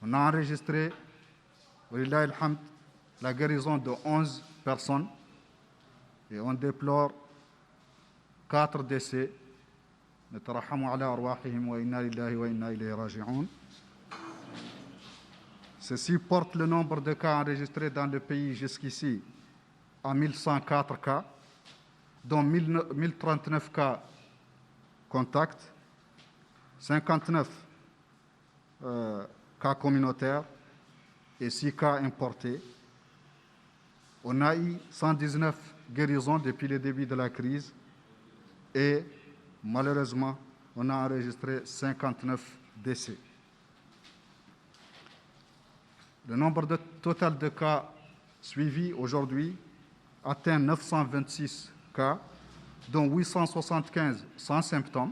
On a enregistré, Walillah alhamd, la guérison de 11 personnes et on déplore 4 décès. نترحم على أرواحهم وإنا لله وإنا إليه راجعون. Ceci porte le nombre de cas enregistrés dans le pays jusqu'ici à 1104 cas, dont 1039 cas contacts, 59 cas communautaires et 6 cas importés. On a eu 119 guérisons depuis le début de la crise et malheureusement, on a enregistré 59 décès. Le nombre total de cas suivis aujourd'hui atteint 926 cas, dont 875 sans symptômes,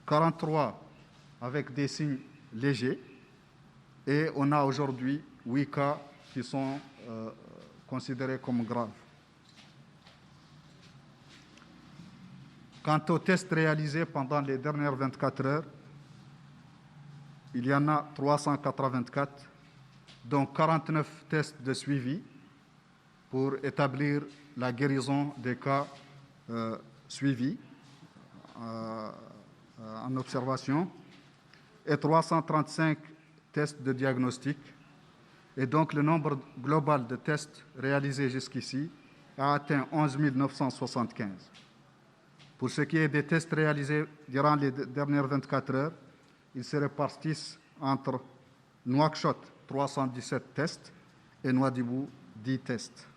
43 avec des signes légers, et on a aujourd'hui 8 cas qui sont considérés comme graves. Quant aux tests réalisés pendant les dernières 24 heures, il y en a 384, dont 49 tests de suivi pour établir la guérison des cas suivis en observation et 335 tests de diagnostic. Et donc le nombre global de tests réalisés jusqu'ici a atteint 11 975. Pour ce qui est des tests réalisés durant les dernières 24 heures, ils se répartissent entre Nouakchott, 317 tests, et Nouadhibou, 10 tests.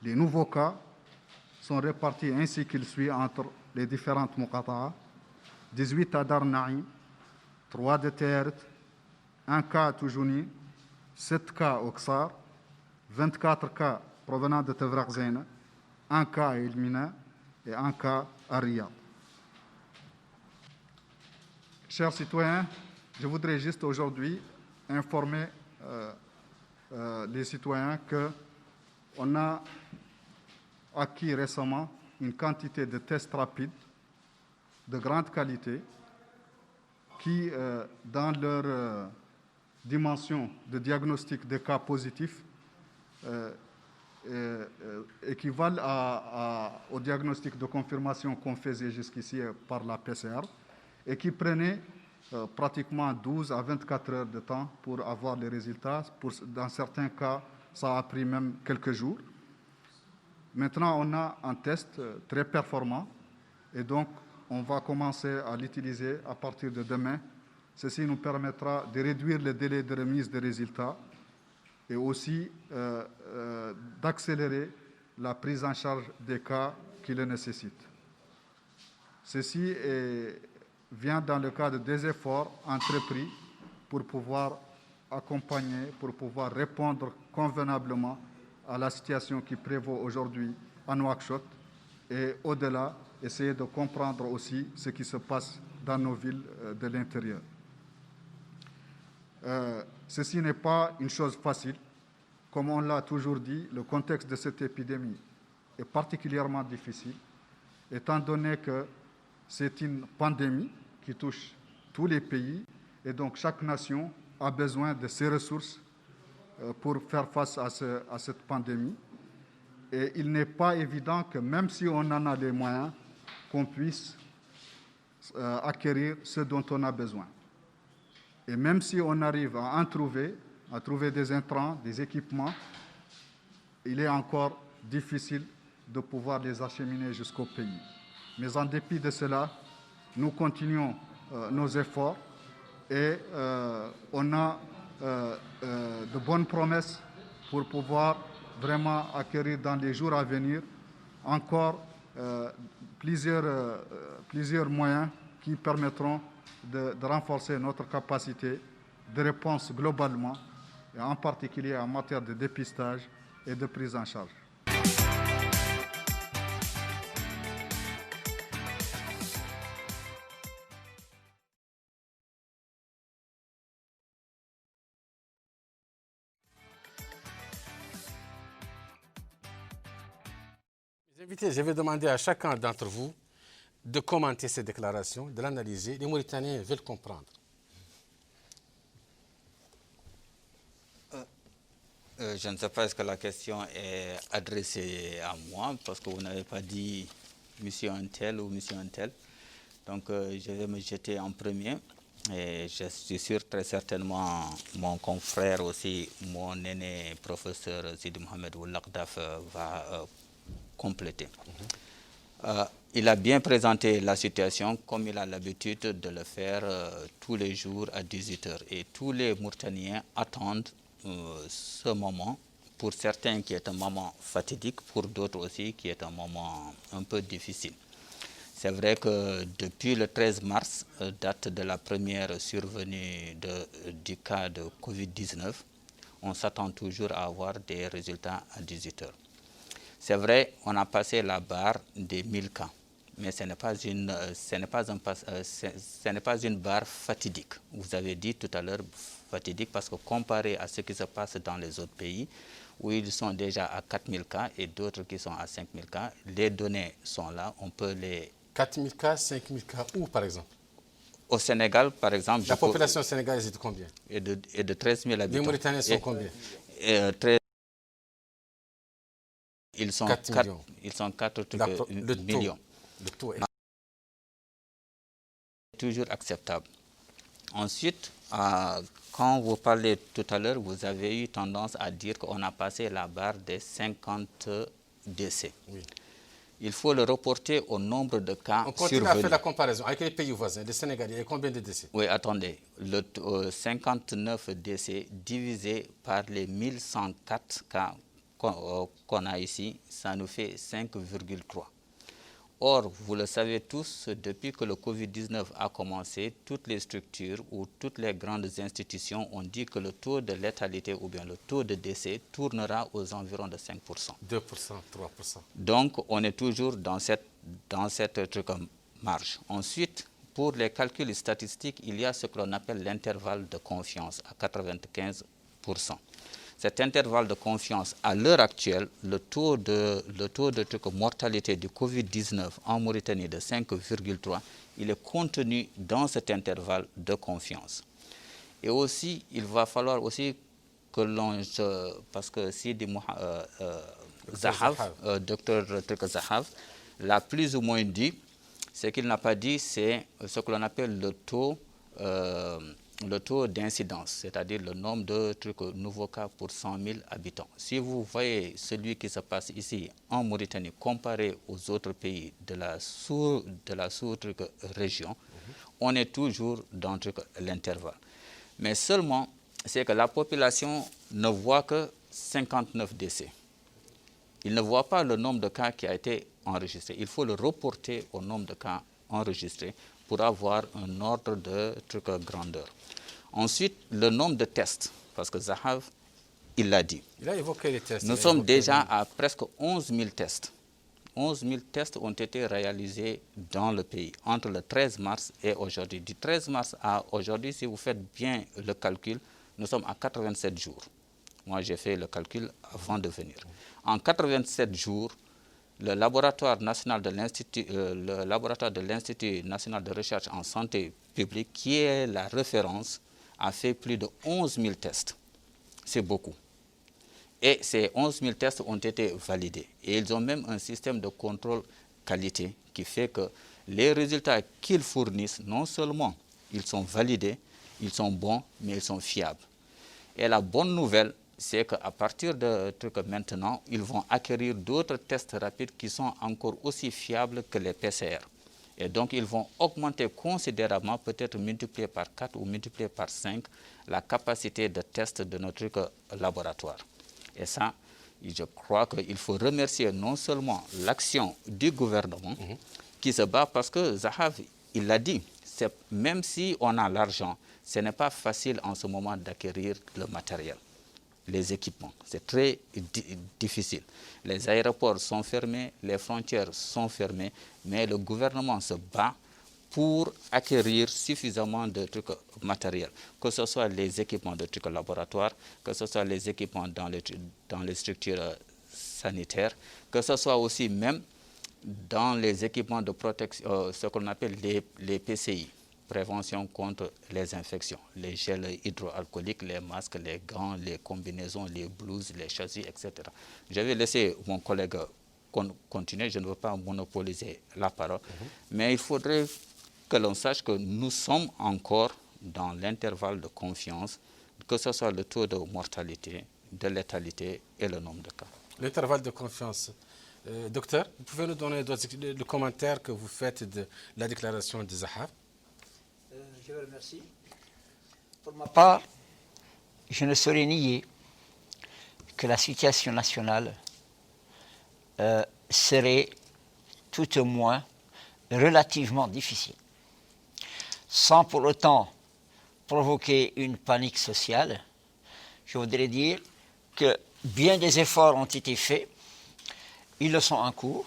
Les nouveaux cas sont répartis ainsi qu'il suit entre les différentes Muqata'a, 18 à Dar Naïm, 3 de Tert, 1 cas à Toujouni, 7 cas au Ksar, 24 cas provenant de Tevrak Zeyna, 1 cas à Ilmina et 1 cas à Riyad. Chers citoyens, je voudrais juste aujourd'hui informer les citoyens qu'on a acquis récemment une quantité de tests rapides de grande qualité qui, dans leur dimension de diagnostic de cas positifs, équivalent au diagnostic de confirmation qu'on faisait jusqu'ici par la PCR et qui prenaient pratiquement 12 à 24 heures de temps pour avoir les résultats. Dans certains cas, ça a pris même quelques jours. Maintenant, on a un test très performant et donc on va commencer à l'utiliser à partir de demain. Ceci nous permettra de réduire le délai de remise des résultats et aussi d'accélérer la prise en charge des cas qui le nécessitent. Ceci vient dans le cadre des efforts entrepris pour pouvoir accompagner, pour pouvoir répondre convenablement à la situation qui prévaut aujourd'hui à Nouakchott et au-delà, essayer de comprendre aussi ce qui se passe dans nos villes de l'intérieur. Ceci n'est pas une chose facile. Comme on l'a toujours dit, le contexte de cette épidémie est particulièrement difficile, étant donné que c'est une pandémie qui touche tous les pays, et donc chaque nation a besoin de ses ressources pour faire face à cette pandémie. Et il n'est pas évident que même si on en a les moyens, qu'on puisse acquérir ce dont on a besoin. Et même si on arrive à trouver des intrants, des équipements, il est encore difficile de pouvoir les acheminer jusqu'au pays. Mais en dépit de cela, nous continuons nos efforts et on a de bonnes promesses pour pouvoir vraiment acquérir dans les jours à venir encore plusieurs moyens qui permettront de renforcer notre capacité de réponse globalement, et en particulier en matière de dépistage et de prise en charge. Mes invités, je vais demander à chacun d'entre vous de commenter ces déclarations, de l'analyser. Les Mauritaniens veulent comprendre. Je ne sais pas est-ce que la question est adressée à moi, parce que vous n'avez pas dit monsieur un tel ou monsieur un tel. Donc, je vais me jeter en premier. Et je suis sûr, très certainement, mon confrère aussi, mon aîné professeur Sidi Mohamed Oulakdaf va compléter. Il a bien présenté la situation comme il a l'habitude de le faire tous les jours à 18h. Et tous les Mauritaniens attendent ce moment, pour certains qui est un moment fatidique, pour d'autres aussi qui est un moment un peu difficile. C'est vrai que depuis le 13 mars, date de la première survenue du cas de Covid-19, on s'attend toujours à avoir des résultats à 18h. C'est vrai, on a passé la barre des 1000 cas, mais ce n'est pas une barre fatidique. Vous avez dit tout à l'heure fatidique parce que comparé à ce qui se passe dans les autres pays, où ils sont déjà à 4000 cas et d'autres qui sont à 5000 cas, les données sont là, on peut les... 4000 cas, 5000 cas, où par exemple? Au Sénégal, par exemple... La population sénégalaise est de combien? Et de 13 000 habitants. Les Mauritaniens sont combien? Ils sont 4 millions. Ils sont 4 millions. Le taux est toujours acceptable. Ensuite, quand vous parlez tout à l'heure, vous avez eu tendance à dire qu'on a passé la barre des 50 décès. Oui. Il faut le reporter au nombre de cas survenus. On continue à faire la comparaison avec les pays voisins. Le Sénégal, il y a combien de décès? Oui, attendez. 59 décès divisé par les 1104 cas qu'on a ici, ça nous fait 5,3. Or, vous le savez tous, depuis que le Covid-19 a commencé, toutes les structures ou toutes les grandes institutions ont dit que le taux de létalité ou bien le taux de décès tournera aux environs de 5%. 2%, 3%. Donc, on est toujours dans cette marge. Ensuite, pour les calculs statistiques, il y a ce que l'on appelle l'intervalle de confiance à 95%. Cet intervalle de confiance, à l'heure actuelle, le taux de mortalité du Covid-19 en Mauritanie de 5,3, il est contenu dans cet intervalle de confiance. Et aussi, il va falloir aussi que l'on... Parce que Sidi Dr Zahav l'a plus ou moins dit. Ce qu'il n'a pas dit, c'est ce que l'on appelle le taux d'incidence, c'est-à-dire le nombre de nouveaux cas pour 100 000 habitants. Si vous voyez celui qui se passe ici en Mauritanie comparé aux autres pays de la sous-région, on est toujours dans l'intervalle. Mais seulement, c'est que la population ne voit que 59 décès. Il ne voit pas le nombre de cas qui a été enregistré. Il faut le reporter au nombre de cas enregistrés pour avoir un ordre de grandeur. Ensuite, le nombre de tests, parce que Zahav, il l'a dit. Il a évoqué les tests. Nous sommes déjà à presque 11 000 tests. 11 000 tests ont été réalisés dans le pays entre le 13 mars et aujourd'hui. Du 13 mars à aujourd'hui, si vous faites bien le calcul, nous sommes à 87 jours. Moi, j'ai fait le calcul avant de venir. En 87 jours, le laboratoire national de l'Institut national de recherche en santé publique, qui est la référence, a fait plus de 11 000 tests. C'est beaucoup. Et ces 11 000 tests ont été validés. Et ils ont même un système de contrôle qualité qui fait que les résultats qu'ils fournissent, non seulement ils sont validés, ils sont bons, mais ils sont fiables. Et la bonne nouvelle, c'est qu'à partir de maintenant, ils vont acquérir d'autres tests rapides qui sont encore aussi fiables que les PCR. Et donc, ils vont augmenter considérablement, peut-être multiplier par 4 ou multiplier par 5, la capacité de test de notre laboratoire. Et ça, je crois qu'il faut remercier non seulement l'action du gouvernement qui se bat, parce que Zahav, il l'a dit, même si on a l'argent, ce n'est pas facile en ce moment d'acquérir le matériel, les équipements. C'est très difficile. Les aéroports sont fermés, les frontières sont fermées, mais le gouvernement se bat pour acquérir suffisamment de matériel, que ce soit les équipements de laboratoire, que ce soit les équipements dans les structures sanitaires, que ce soit aussi même dans les équipements de protection, ce qu'on appelle les PCI, prévention contre les infections, les gels hydroalcooliques, les masques, les gants, les combinaisons, les blouses, les châssis, etc. Je vais laisser mon collègue continuer, je ne veux pas monopoliser la parole, mais il faudrait que l'on sache que nous sommes encore dans l'intervalle de confiance, que ce soit le taux de mortalité, de létalité et le nombre de cas. L'intervalle de confiance. Docteur, vous pouvez nous donner le commentaire que vous faites de la déclaration de Zahar? Je vous remercie. Pour ma part, je ne saurais nier que la situation nationale serait tout au moins relativement difficile, sans pour autant provoquer une panique sociale. Je voudrais dire que bien des efforts ont été faits, ils le sont en cours,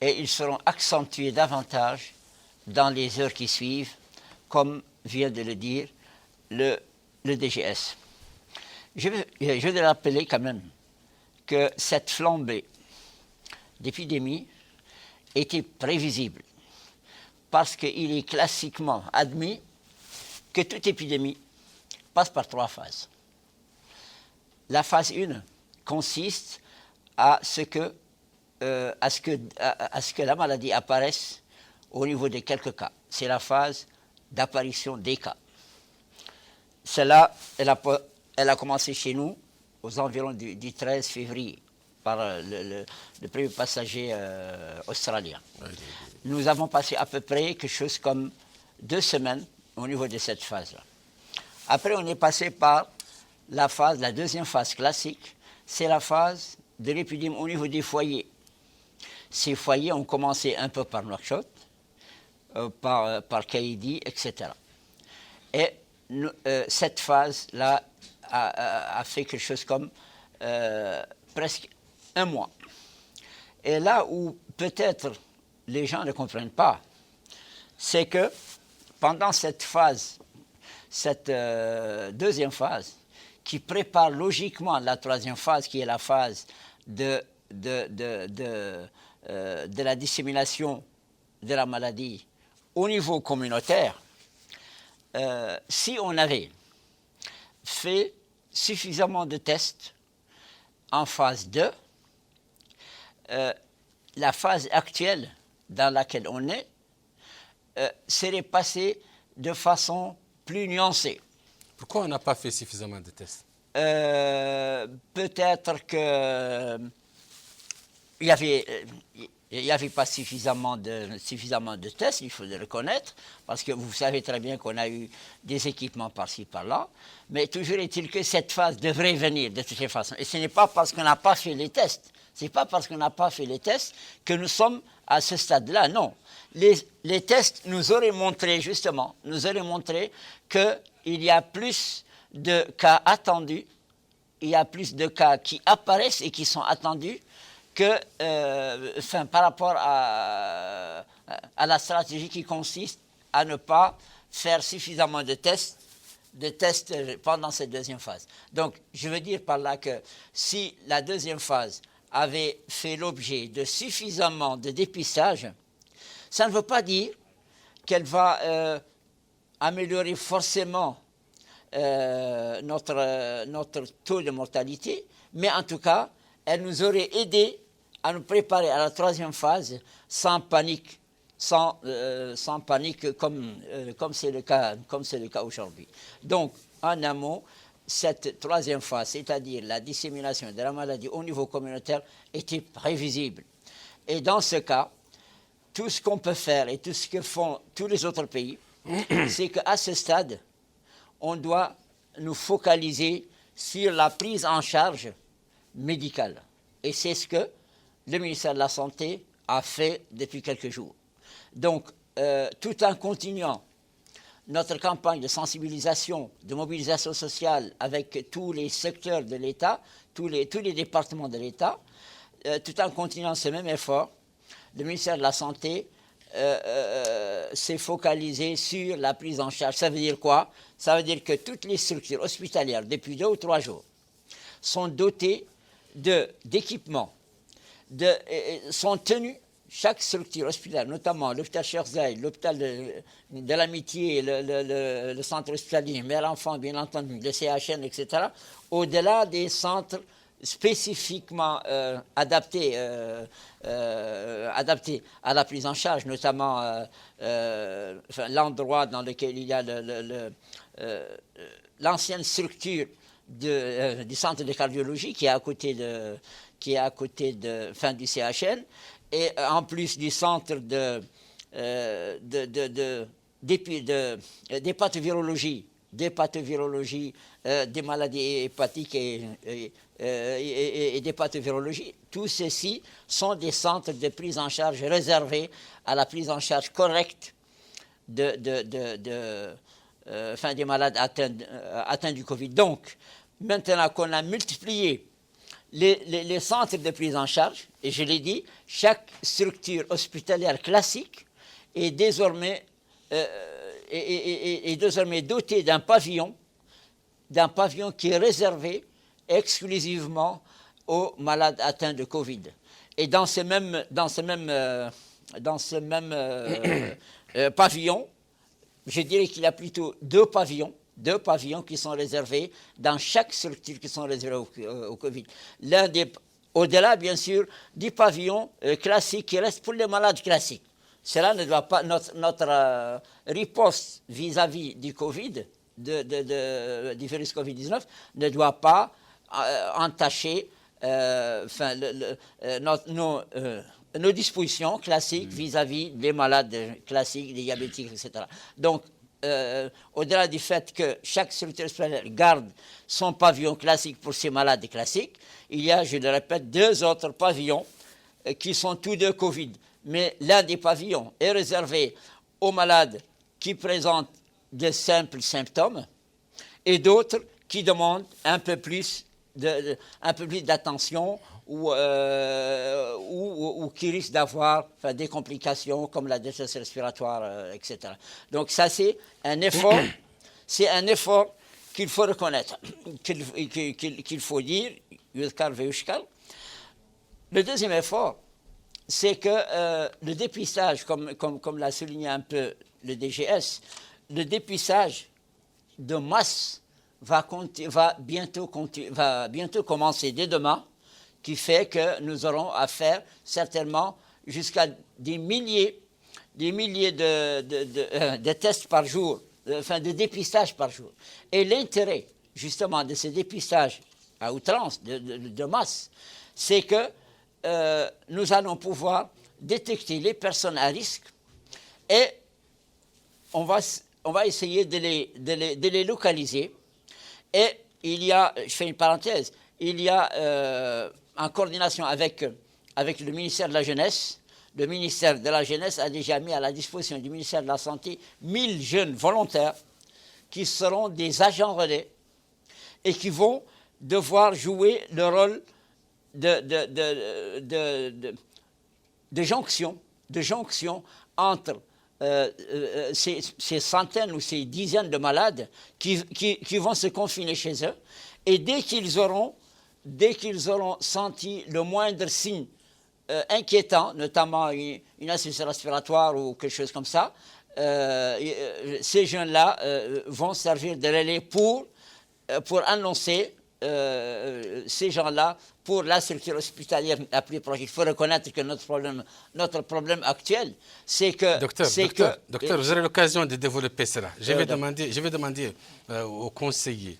et ils seront accentués davantage dans les heures qui suivent, comme vient de le dire le DGS. Je veux rappeler quand même que cette flambée d'épidémie était prévisible, parce qu'il est classiquement admis que toute épidémie passe par 3 phases. La phase 1 consiste à ce que la maladie apparaisse au niveau de quelques cas. C'est la phase d'apparition des cas. Celle-là, elle a commencé chez nous aux environs du 13 février par le premier passager australien. Nous avons passé à peu près quelque chose comme 2 semaines au niveau de cette phase-là. Après, on est passé par la deuxième phase classique, c'est la phase de l'épidémie au niveau des foyers. Ces foyers ont commencé un peu par Nouakchott, par Kaïdi, etc. Et cette phase-là a fait quelque chose comme presque 1 mois. Et là où peut-être les gens ne comprennent pas, c'est que pendant cette phase, cette deuxième phase, qui prépare logiquement la troisième phase, qui est la phase de la dissémination de la maladie au niveau communautaire, si on avait fait suffisamment de tests en phase 2, la phase actuelle dans laquelle on est serait passée de façon plus nuancée. Pourquoi on n'a pas fait suffisamment de tests? Peut-être que il n'y avait pas suffisamment de tests, il faut le reconnaître, parce que vous savez très bien qu'on a eu des équipements par-ci, par-là, mais toujours est-il que cette phase devrait venir de toutes les façons. Et ce n'est pas parce qu'on n'a pas fait les tests, que nous sommes à ce stade-là, non. Les tests nous auraient montré, justement, qu'il y a plus de cas attendus, il y a plus de cas qui apparaissent et qui sont attendus que, par rapport à la stratégie qui consiste à ne pas faire suffisamment de tests pendant cette deuxième phase. Donc, je veux dire par là que si la deuxième phase avait fait l'objet de suffisamment de dépistage, ça ne veut pas dire qu'elle va améliorer forcément notre taux de mortalité, mais en tout cas, elle nous aurait aidé à nous préparer à la troisième phase sans panique, comme c'est le cas aujourd'hui. Donc, en un mot, cette troisième phase, c'est-à-dire la dissémination de la maladie au niveau communautaire, était prévisible. Et dans ce cas, tout ce qu'on peut faire et tout ce que font tous les autres pays, c'est qu'à ce stade, on doit nous focaliser sur la prise en charge médicale. Et c'est ce que le ministère de la Santé a fait depuis quelques jours. Donc, tout en continuant notre campagne de sensibilisation, de mobilisation sociale avec tous les secteurs de l'État, tous les départements de l'État, tout en continuant ce même effort, le ministère de la Santé s'est focalisé sur la prise en charge. Ça veut dire quoi? Ça veut dire que toutes les structures hospitalières, depuis 2 ou 3 jours, sont dotées d'équipements, sont tenues chaque structure hospitalière, notamment l'hôpital Cheikh Zayed, l'hôpital de l'Amitié, le centre hospitalier, Mère Enfant, bien entendu, le CHN, etc., au-delà des centres spécifiquement adaptés à la prise en charge, notamment l'endroit dans lequel il y a l'ancienne structure du centre de cardiologie qui est à côté du CHN, et en plus du centre d'hépatovirologie, des maladies hépatiques et d'hépatovirologie. Tous ceux-ci sont des centres de prise en charge réservés à la prise en charge correcte des malades atteints du Covid. Donc, maintenant qu'on a multiplié les centres de prise en charge, et je l'ai dit, chaque structure hospitalière classique est désormais dotée d'un pavillon qui est réservé exclusivement aux malades atteints de Covid. Et dans ce même pavillon, je dirais qu'il y a plutôt deux pavillons qui sont réservés dans chaque structure qui sont réservés au Covid. Au-delà, bien sûr, du pavillon classique qui reste pour les malades classiques. Cela ne doit pas, notre riposte vis-à-vis du Covid, du virus Covid-19, ne doit pas entacher nos dispositions classiques vis-à-vis des malades classiques, des diabétiques, etc. Donc, au-delà du fait que chaque structure hospitalière garde son pavillon classique pour ses malades classiques, il y a, je le répète, deux autres pavillons qui sont tous deux Covid. Mais l'un des pavillons est réservé aux malades qui présentent de simples symptômes et d'autres qui demandent un peu plus d'attention ou qui risquent d'avoir des complications comme la détresse respiratoire, etc. Donc ça, c'est un effort qu'il faut reconnaître, qu'il faut dire, Le deuxième effort, c'est que le dépistage, comme l'a souligné un peu le DGS, le dépistage de masse va bientôt commencer dès demain, qui fait que nous aurons à faire certainement jusqu'à des milliers de tests par jour, de dépistage par jour. Et l'intérêt, justement, de ce dépistage à outrance, de masse, c'est que nous allons pouvoir détecter les personnes à risque et on va essayer de les localiser. Et il y a, je fais une parenthèse, il y a en coordination avec le ministère de la Jeunesse, le ministère de la Jeunesse a déjà mis à la disposition du ministère de la Santé 1000 jeunes volontaires qui seront des agents relais et qui vont devoir jouer le rôle de jonction entre ces centaines ou ces dizaines de malades qui vont se confiner chez eux, et dès qu'ils auront senti le moindre signe inquiétant, notamment une insuffisance respiratoire ou quelque chose comme ça, ces jeunes-là vont servir de relais pour annoncer ces gens-là pour la structure hospitalière la plus proche. Il faut reconnaître que notre problème actuel, c'est que... Docteur, vous aurez l'occasion de développer cela. Je vais demander au conseiller,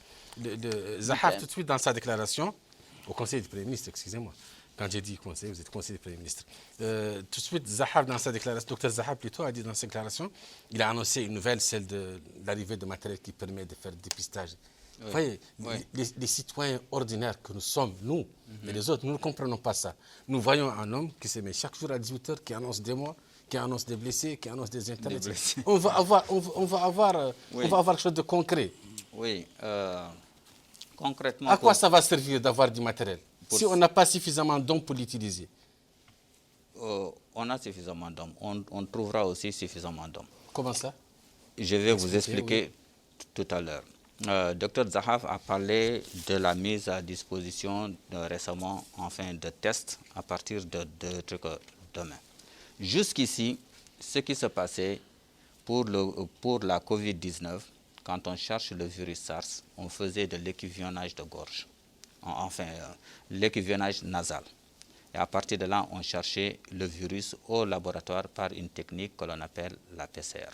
Zahaf, tout de suite dans sa déclaration, au conseiller du Premier ministre, excusez-moi. Quand j'ai dit conseiller, vous êtes conseiller du Premier ministre. Tout de suite, Zahaf, dans sa déclaration, docteur Zahaf plutôt, a dit dans sa déclaration, il a annoncé une nouvelle, celle de l'arrivée de matériel qui permet de faire le dépistage. Vous voyez, les citoyens ordinaires que nous sommes, nous, et les autres, nous ne comprenons pas ça. Nous voyons un homme qui se met chaque jour à 18h, qui annonce des morts, qui annonce des blessés, qui annonce des internets. On va avoir quelque chose de concret. Oui, concrètement... À quoi ça va servir d'avoir du matériel si on n'a pas suffisamment d'hommes pour l'utiliser? On a suffisamment d'hommes. On trouvera aussi suffisamment d'hommes. Comment ça? Je vais vous expliquer tout à l'heure. Dr Zahaf a parlé de la mise à disposition récemment de tests à partir de demain. Jusqu'ici, ce qui se passait pour la COVID-19, quand on cherche le virus SARS, on faisait de l'écouvillonnage de gorge, l'écouvillonnage nasal. Et à partir de là, on cherchait le virus au laboratoire par une technique que l'on appelle la PCR.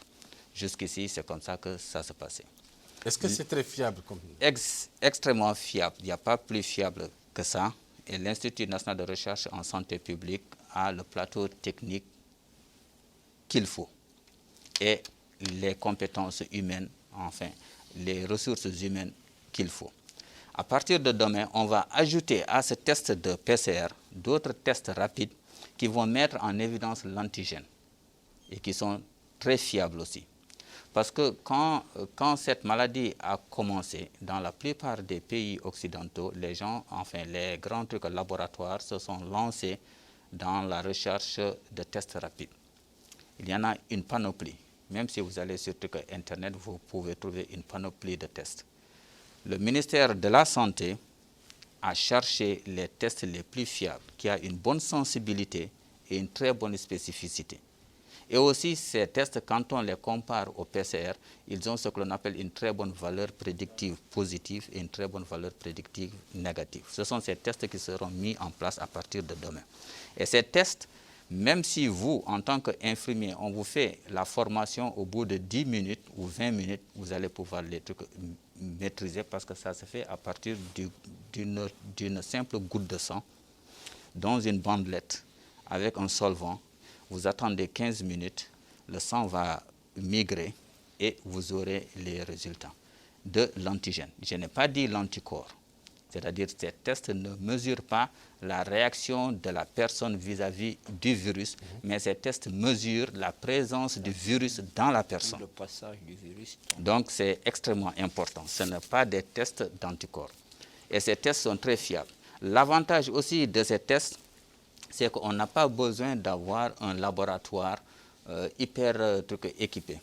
Jusqu'ici, c'est comme ça que ça se passait. Est-ce que c'est très fiable comme... Extrêmement fiable. Il n'y a pas plus fiable que ça. Et l'Institut national de recherche en santé publique a le plateau technique qu'il faut. Et les compétences humaines, enfin, les ressources humaines qu'il faut. À partir de demain, on va ajouter à ce test de PCR d'autres tests rapides qui vont mettre en évidence l'antigène et qui sont très fiables aussi. Parce que quand cette maladie a commencé, dans la plupart des pays occidentaux, les gens, enfin les grands trucs laboratoires se sont lancés dans la recherche de tests rapides. Il y en a une panoplie. Même si vous allez sur Internet, vous pouvez trouver une panoplie de tests. Le ministère de la Santé a cherché les tests les plus fiables, qui ont une bonne sensibilité et une très bonne spécificité. Et aussi, ces tests, quand on les compare au PCR, ils ont ce que l'on appelle une très bonne valeur prédictive positive et une très bonne valeur prédictive négative. Ce sont ces tests qui seront mis en place à partir de demain. Et ces tests, même si vous, en tant qu'infirmier, on vous fait la formation au bout de 10 minutes ou 20 minutes, vous allez pouvoir les maîtriser parce que ça se fait à partir d'une simple goutte de sang dans une bandelette avec un solvant. Vous attendez 15 minutes, le sang va migrer et vous aurez les résultats de l'antigène. Je n'ai pas dit l'anticorps. C'est-à-dire que ces tests ne mesurent pas la réaction de la personne vis-à-vis du virus, mais ces tests mesurent la présence du virus dans la personne. Le passage du virus. Donc c'est extrêmement important. Ce ne sont pas des tests d'anticorps. Et ces tests sont très fiables. L'avantage aussi de ces tests, c'est qu'on n'a pas besoin d'avoir un laboratoire hyper équipé.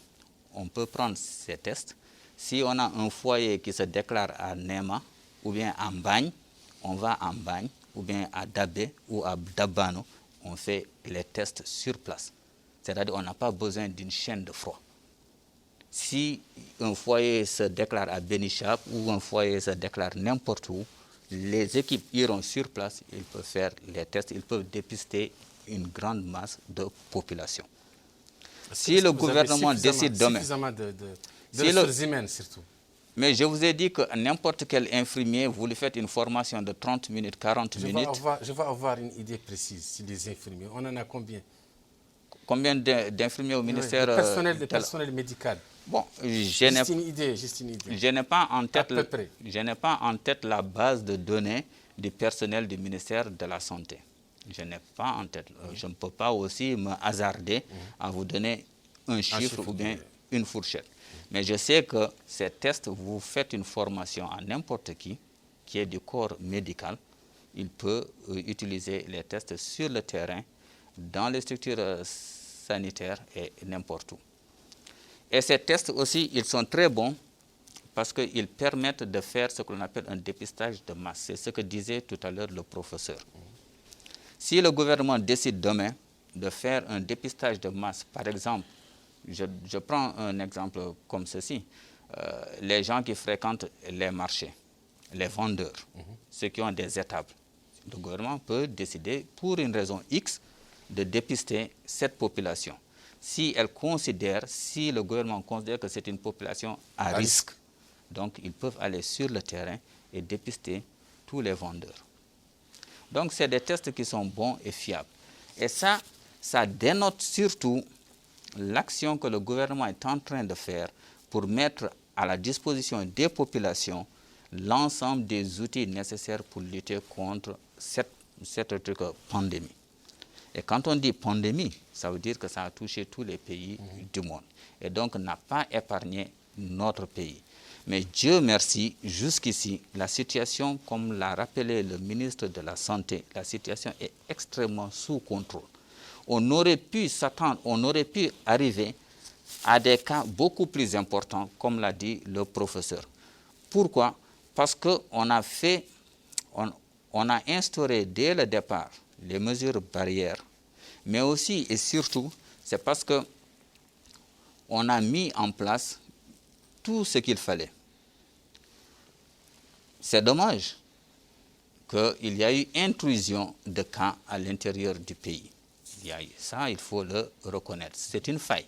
On peut prendre ces tests. Si on a un foyer qui se déclare à Nema, ou bien en Bagne, on va en Bagne, ou bien à Dabé ou à Dabano, on fait les tests sur place. C'est-à-dire qu'on n'a pas besoin d'une chaîne de froid. Si un foyer se déclare à Benichap ou un foyer se déclare n'importe où, les équipes iront sur place, ils peuvent faire les tests, ils peuvent dépister une grande masse de population. Si le gouvernement décide demain... Suffisamment de ressources humaines surtout. Mais je vous ai dit que n'importe quel infirmier, vous lui faites une formation de 30 minutes, 40 minutes. Je vais avoir une idée précise sur les infirmiers. On en a combien? Combien d'infirmiers au ministère le personnel médical. Bon, juste une idée. Je n'ai pas en tête la base de données du personnel du ministère de la Santé. Je n'ai pas en tête. Je ne peux pas aussi me hasarder à vous donner un chiffre ou bien une fourchette. Mais je sais que ces tests, vous faites une formation à n'importe qui est du corps médical. Il peut utiliser les tests sur le terrain, dans les structures sanitaires et n'importe où. Et ces tests aussi, ils sont très bons parce qu'ils permettent de faire ce que l'on appelle un dépistage de masse. C'est ce que disait tout à l'heure le professeur. Si le gouvernement décide demain de faire un dépistage de masse, par exemple, je prends un exemple comme ceci. Les gens qui fréquentent les marchés, les vendeurs, ceux qui ont des étables. Le gouvernement peut décider, pour une raison X, de dépister cette population. Si le gouvernement considère que c'est une population à risque, donc ils peuvent aller sur le terrain et dépister tous les vendeurs. Donc c'est des tests qui sont bons et fiables. Et ça dénote surtout l'action que le gouvernement est en train de faire pour mettre à la disposition des populations l'ensemble des outils nécessaires pour lutter contre cette pandémie. Et quand on dit pandémie, ça veut dire que ça a touché tous les pays du monde. Et donc n'a pas épargné notre pays. Mais Dieu merci, jusqu'ici, la situation, comme l'a rappelé le ministre de la Santé, la situation est extrêmement sous contrôle. On aurait pu s'attendre, on aurait pu arriver à des cas beaucoup plus importants, comme l'a dit le professeur. Pourquoi? Parce qu'on a instauré dès le départ les mesures barrières, Mais aussi et surtout, c'est parce qu'on a mis en place tout ce qu'il fallait. C'est dommage qu'il y a eu intrusion de cas à l'intérieur du pays. Ça, il faut le reconnaître. C'est une faille.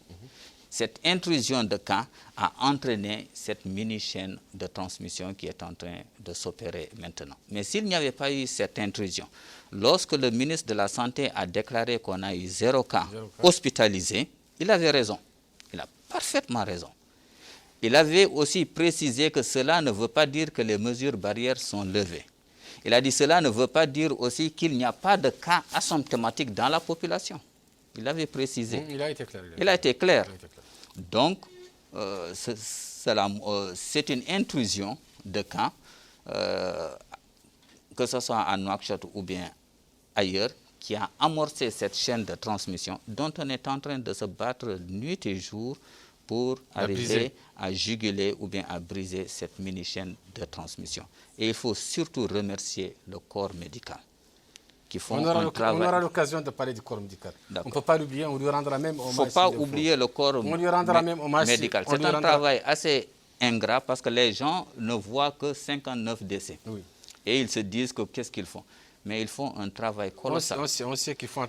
Cette intrusion de cas a entraîné cette mini-chaîne de transmission qui est en train de s'opérer maintenant. Mais s'il n'y avait pas eu cette intrusion, lorsque le ministre de la Santé a déclaré qu'on a eu 0 cas hospitalisés, il avait raison. Il a parfaitement raison. Il avait aussi précisé que cela ne veut pas dire que les mesures barrières sont levées. Il a dit cela ne veut pas dire aussi qu'il n'y a pas de cas asymptomatiques dans la population. Il avait précisé. Il a été clair. Il a été clair. Donc, c'est une intrusion de cas, que ce soit à Nouakchott ou bien ailleurs, qui a amorcé cette chaîne de transmission dont on est en train de se battre nuit et jour pour arriver à juguler ou bien à briser cette mini-chaîne de transmission. Et il faut surtout remercier le corps médical qui font un travail. On aura l'occasion de parler du corps médical. On ne peut pas l'oublier, on lui rendra même hommage. Il ne faut pas oublier le corps médical. C'est un travail assez ingrat parce que les gens ne voient que 59 décès. Oui. Et ils se disent que qu'est-ce qu'ils font? Mais ils font un travail colossal. On sait qu'ils font.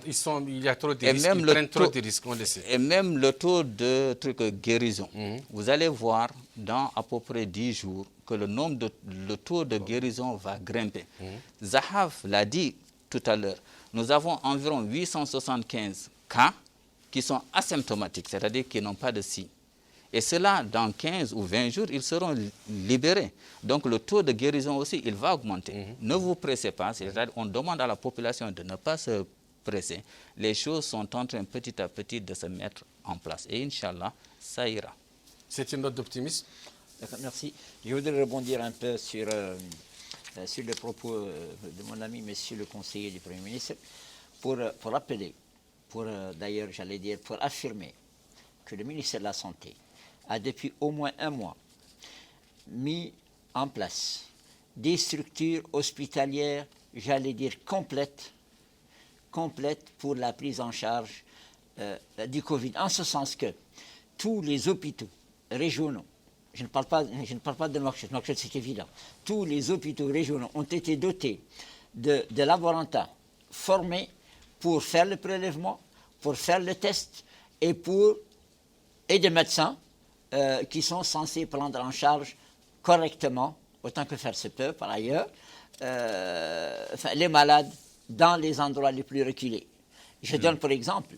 Il y a trop de risques, ils prennent trop de risques, on le sait. Et même le taux de guérison. Vous allez voir dans à peu près 10 jours que le taux de guérison va grimper. Zahaf l'a dit tout à l'heure. Nous avons environ 875 cas qui sont asymptomatiques, c'est-à-dire qui n'ont pas de signes. Et cela, dans 15 ou 20 jours, ils seront libérés. Donc le taux de guérison aussi, il va augmenter. Ne vous pressez pas. On demande à la population de ne pas se presser. Les choses sont en train petit à petit de se mettre en place. Et Inch'Allah, ça ira. C'est une note d'optimisme. Merci. Je voudrais rebondir un peu sur les propos de mon ami, monsieur le conseiller du Premier ministre, pour rappeler, d'ailleurs, j'allais dire, pour affirmer que le ministère de la Santé a depuis au moins un mois mis en place des structures hospitalières, j'allais dire complètes pour la prise en charge du Covid. En ce sens que tous les hôpitaux régionaux, je ne parle pas de Nouakchott, c'est évident, tous les hôpitaux régionaux ont été dotés de laboratoires formés pour faire le prélèvement, pour faire le test et des médecins qui sont censés prendre en charge correctement, autant que faire se peut par ailleurs, les malades dans les endroits les plus reculés. Je donne par exemple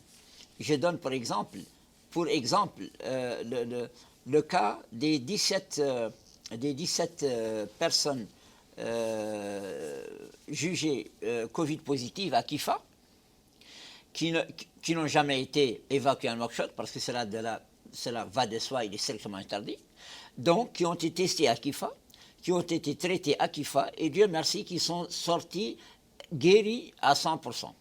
le cas des 17 personnes jugées Covid positives à Kifa, qui n'ont jamais été évacuées à Nouakchott, parce que cela va de soi, il est strictement interdit. Donc, qui ont été testés à Kifa, qui ont été traités à Kifa, et Dieu merci, qui sont sortis guéris à 100%.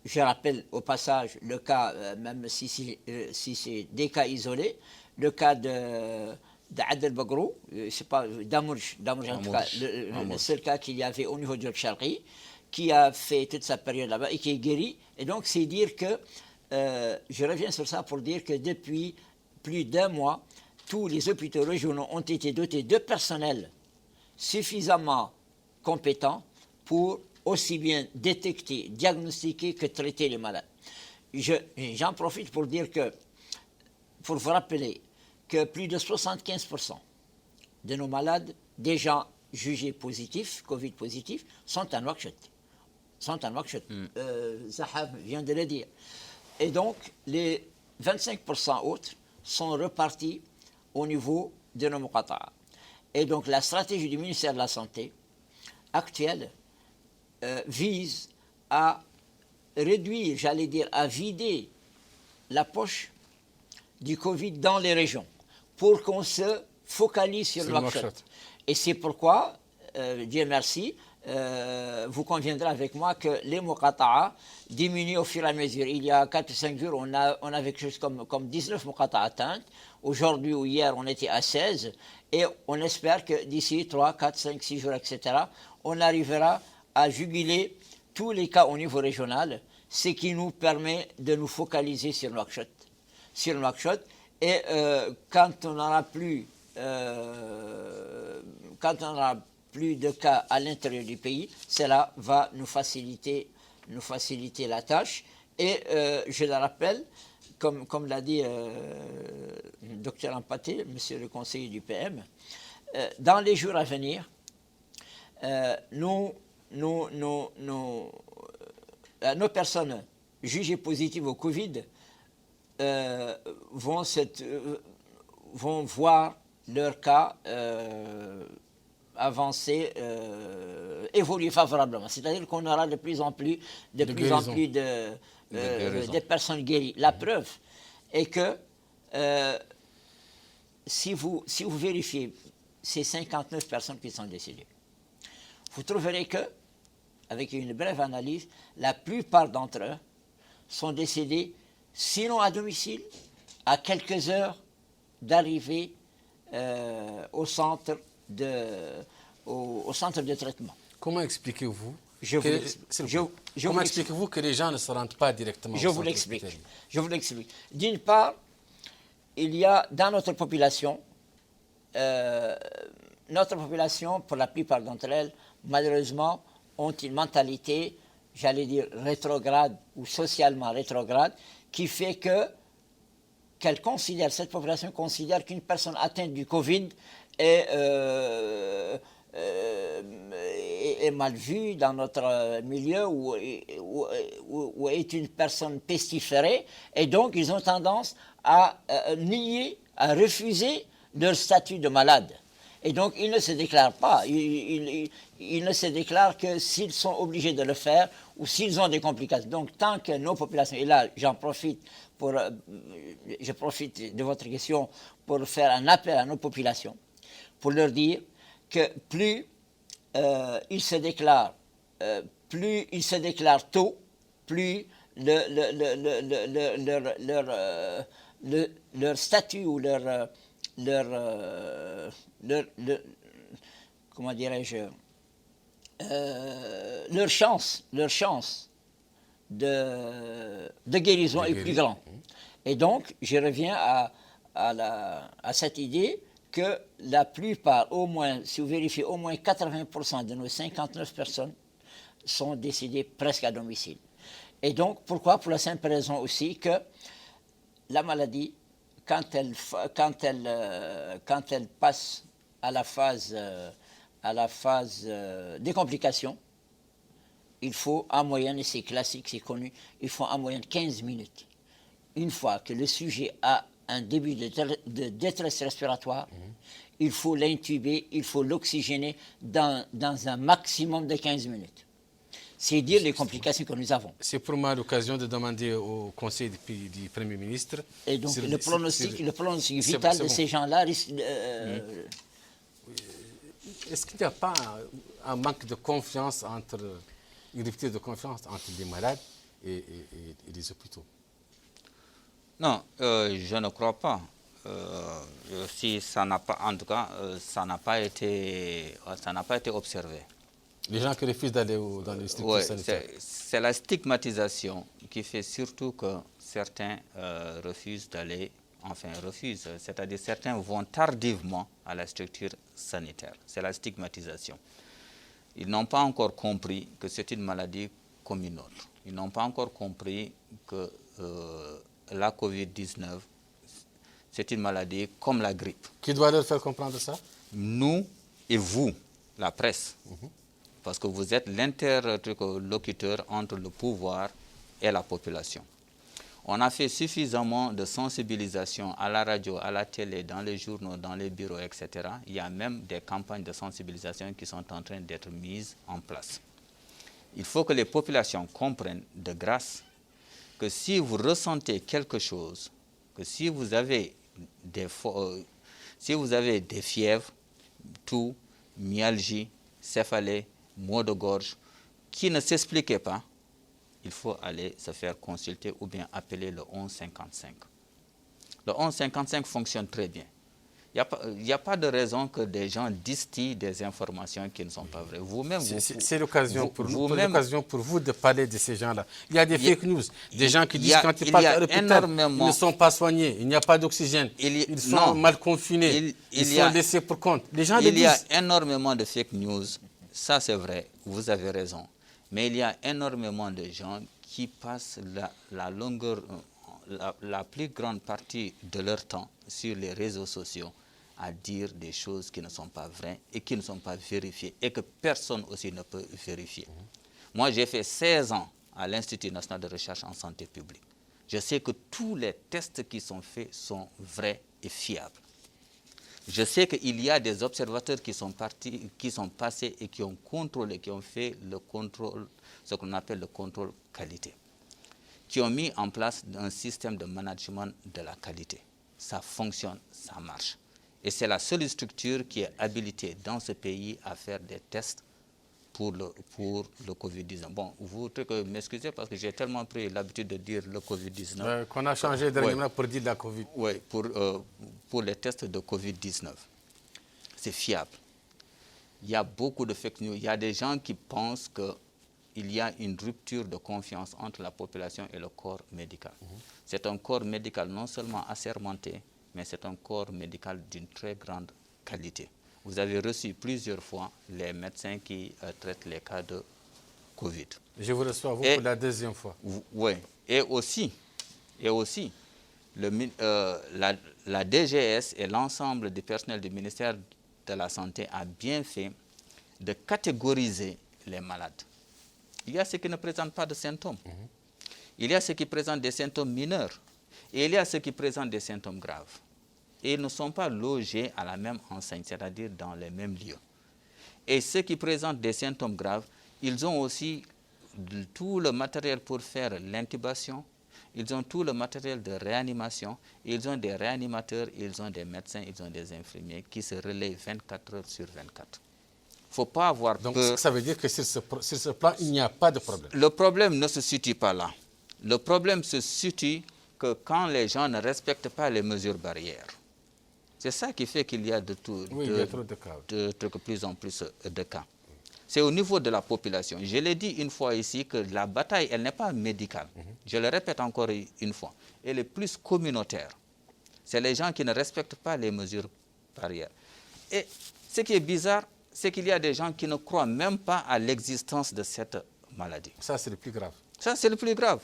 Je rappelle au passage le cas, même si c'est des cas isolés, le cas d'Adel Bagrou, c'est pas d'Amourj en tout cas, le seul cas qu'il y avait au niveau de Charqi, qui a fait toute sa période là-bas et qui est guéri. Et donc, c'est dire que, je reviens sur ça pour dire que depuis plus d'un mois, tous les hôpitaux régionaux ont été dotés de personnel suffisamment compétent pour aussi bien détecter, diagnostiquer que traiter les malades. J'en profite pour dire que, pour vous rappeler que plus de 75% de nos malades déjà jugés positifs, Covid positifs, sont à Nouakchott. Zahab vient de le dire. Et donc, les 25% autres sont repartis au niveau de nos Muqata'a. Et donc, la stratégie du ministère de la Santé actuelle vise à réduire, j'allais dire, à vider la poche du Covid dans les régions pour qu'on se focalise sur Nouakchott. Et c'est pourquoi, Dieu merci, vous conviendrez avec moi que les Muqata'a diminuent au fur et à mesure. Il y a 4 ou 5 jours, on avait quelque chose comme 19 Muqata'a atteintes. Aujourd'hui ou hier, on était à 16. Et on espère que d'ici 3, 4, 5, 6 jours, etc., on arrivera à juguler tous les cas au niveau régional ce qui nous permet de nous focaliser sur Nouakchott. Et quand on n'aura plus de cas à l'intérieur du pays, cela va nous faciliter la tâche. Et je le rappelle, comme l'a dit le docteur Ampaté, monsieur le conseiller du PM, dans les jours à venir, nos personnes jugées positives au Covid vont voir leur cas avancer, évoluer favorablement. C'est-à-dire qu'on aura de plus en plus de personnes guéries. La preuve est que si vous vérifiez ces 59 personnes qui sont décédées, vous trouverez que, avec une brève analyse, la plupart d'entre eux sont décédés, sinon à domicile, à quelques heures d'arrivée au centre de traitement. Comment expliquez-vous Comment expliquez-vous que les gens ne se rendent pas directement au centre hospitalier? Je vous l'explique. D'une part, il y a dans notre population, pour la plupart d'entre elles, malheureusement, ont une mentalité, j'allais dire, rétrograde ou socialement rétrograde, qui fait que cette population considère qu'une personne atteinte du Covid est mal vue dans notre milieu ou est une personne pestiférée, et donc ils ont tendance à nier, à refuser leur statut de malade. Et donc ils ne se déclarent pas, ils ne se déclarent que s'ils sont obligés de le faire ou s'ils ont des complications. Donc tant que nos populations, et là je profite de votre question pour faire un appel à nos populations, pour leur dire que plus ils se déclarent tôt, plus leur statut ou leur comment dirais-je, leur chance de guérison est plus grande. Et donc, je reviens à cette idée que la plupart, au moins, si vous vérifiez, au moins 80% de nos 59 personnes sont décédées presque à domicile. Et donc, pourquoi? Pour la simple raison aussi que la maladie, quand elle passe à la phase des complications, il faut en moyenne, et c'est classique, c'est connu, il faut en moyenne 15 minutes. Une fois que le sujet a un début de détresse respiratoire, il faut l'intuber, il faut l'oxygéner dans un maximum de 15 minutes. C'est dire les complications que nous avons. C'est pour moi l'occasion de demander au Conseil du Premier ministre... Et donc le pronostic vital de ces gens-là risque... Est-ce qu'il n'y a pas un manque de confiance une rupture de confiance entre les malades et les hôpitaux? Non, je ne crois pas. Si ça n'a pas, en tout cas, ça n'a pas été observé. Les gens qui refusent d'aller dans les structures sanitaires. C'est la stigmatisation qui fait surtout que certains refusent, c'est-à-dire certains vont tardivement à la structure sanitaire. C'est la stigmatisation. Ils n'ont pas encore compris que c'est une maladie comme une autre. Ils n'ont pas encore compris que la Covid-19, c'est une maladie comme la grippe. Qui doit leur faire comprendre ça? Nous et vous, la presse. Parce que vous êtes l'interlocuteur entre le pouvoir et la population. On a fait suffisamment de sensibilisation à la radio, à la télé, dans les journaux, dans les bureaux, etc. Il y a même des campagnes de sensibilisation qui sont en train d'être mises en place. Il faut que les populations comprennent de grâce que si vous ressentez quelque chose, que si vous avez des fièvres, toux, myalgie, céphalée, maux de gorge, qui ne s'expliquaient pas, il faut aller se faire consulter ou bien appeler le 1155. Le 1155 fonctionne très bien. Il n'y a pas de raison que des gens distillent des informations qui ne sont pas vraies. Vous-même, c'est l'occasion pour vous de parler de ces gens-là. Il y a des fake news, des gens qui disent quand ils partent à l'hôpital, ils ne sont pas soignés, il n'y a pas d'oxygène, ils sont mal confinés, ils sont laissés pour compte. Les gens le disent. Il y a énormément de fake news, ça c'est vrai, vous avez raison. Mais il y a énormément de gens qui passent la plus grande partie de leur temps sur les réseaux sociaux à dire des choses qui ne sont pas vraies et qui ne sont pas vérifiées et que personne aussi ne peut vérifier. Moi, j'ai fait 16 ans à l'Institut national de recherche en santé publique. Je sais que tous les tests qui sont faits sont vrais et fiables. Je sais qu'il y a des observateurs qui sont passés et qui ont contrôlé, qui ont fait le contrôle, ce qu'on appelle le contrôle qualité, qui ont mis en place un système de management de la qualité. Ça fonctionne, ça marche. Et c'est la seule structure qui est habilitée dans ce pays à faire des tests pour le Covid-19. Bon, vous m'excusez parce que j'ai tellement pris l'habitude de dire le Covid-19. Qu'on a changé dernièrement pour dire la Covid. Oui, pour les tests de Covid-19. C'est fiable. Il y a beaucoup de fake news. Il y a des gens qui pensent qu'il y a une rupture de confiance entre la population et le corps médical. C'est un corps médical non seulement assermenté, mais c'est un corps médical d'une très grande qualité. Vous avez reçu plusieurs fois les médecins qui traitent les cas de Covid. Je vous reçois, pour la deuxième fois. Oui. Et aussi la DGS et l'ensemble du personnel du ministère de la Santé a bien fait de catégoriser les malades. Il y a ceux qui ne présentent pas de symptômes. Il y a ceux qui présentent des symptômes mineurs. Et il y a ceux qui présentent des symptômes graves. Et ils ne sont pas logés à la même enseigne, c'est-à-dire dans les mêmes lieux. Et ceux qui présentent des symptômes graves, ils ont aussi tout le matériel pour faire l'intubation, ils ont tout le matériel de réanimation, ils ont des réanimateurs, ils ont des médecins, ils ont des infirmiers qui se relaient 24 heures sur 24. Il ne faut pas avoir peur. Donc ça veut dire que sur ce plan, il n'y a pas de problème. Le problème ne se situe pas là. Le problème se situe que quand les gens ne respectent pas les mesures barrières. C'est ça qui fait qu'il y a de plus en plus de cas. C'est au niveau de la population. Je l'ai dit une fois ici que la bataille, elle n'est pas médicale. Je le répète encore une fois. Elle est plus communautaire. C'est les gens qui ne respectent pas les mesures barrières. Et ce qui est bizarre, c'est qu'il y a des gens qui ne croient même pas à l'existence de cette maladie. Ça, c'est le plus grave. Ça, c'est le plus grave.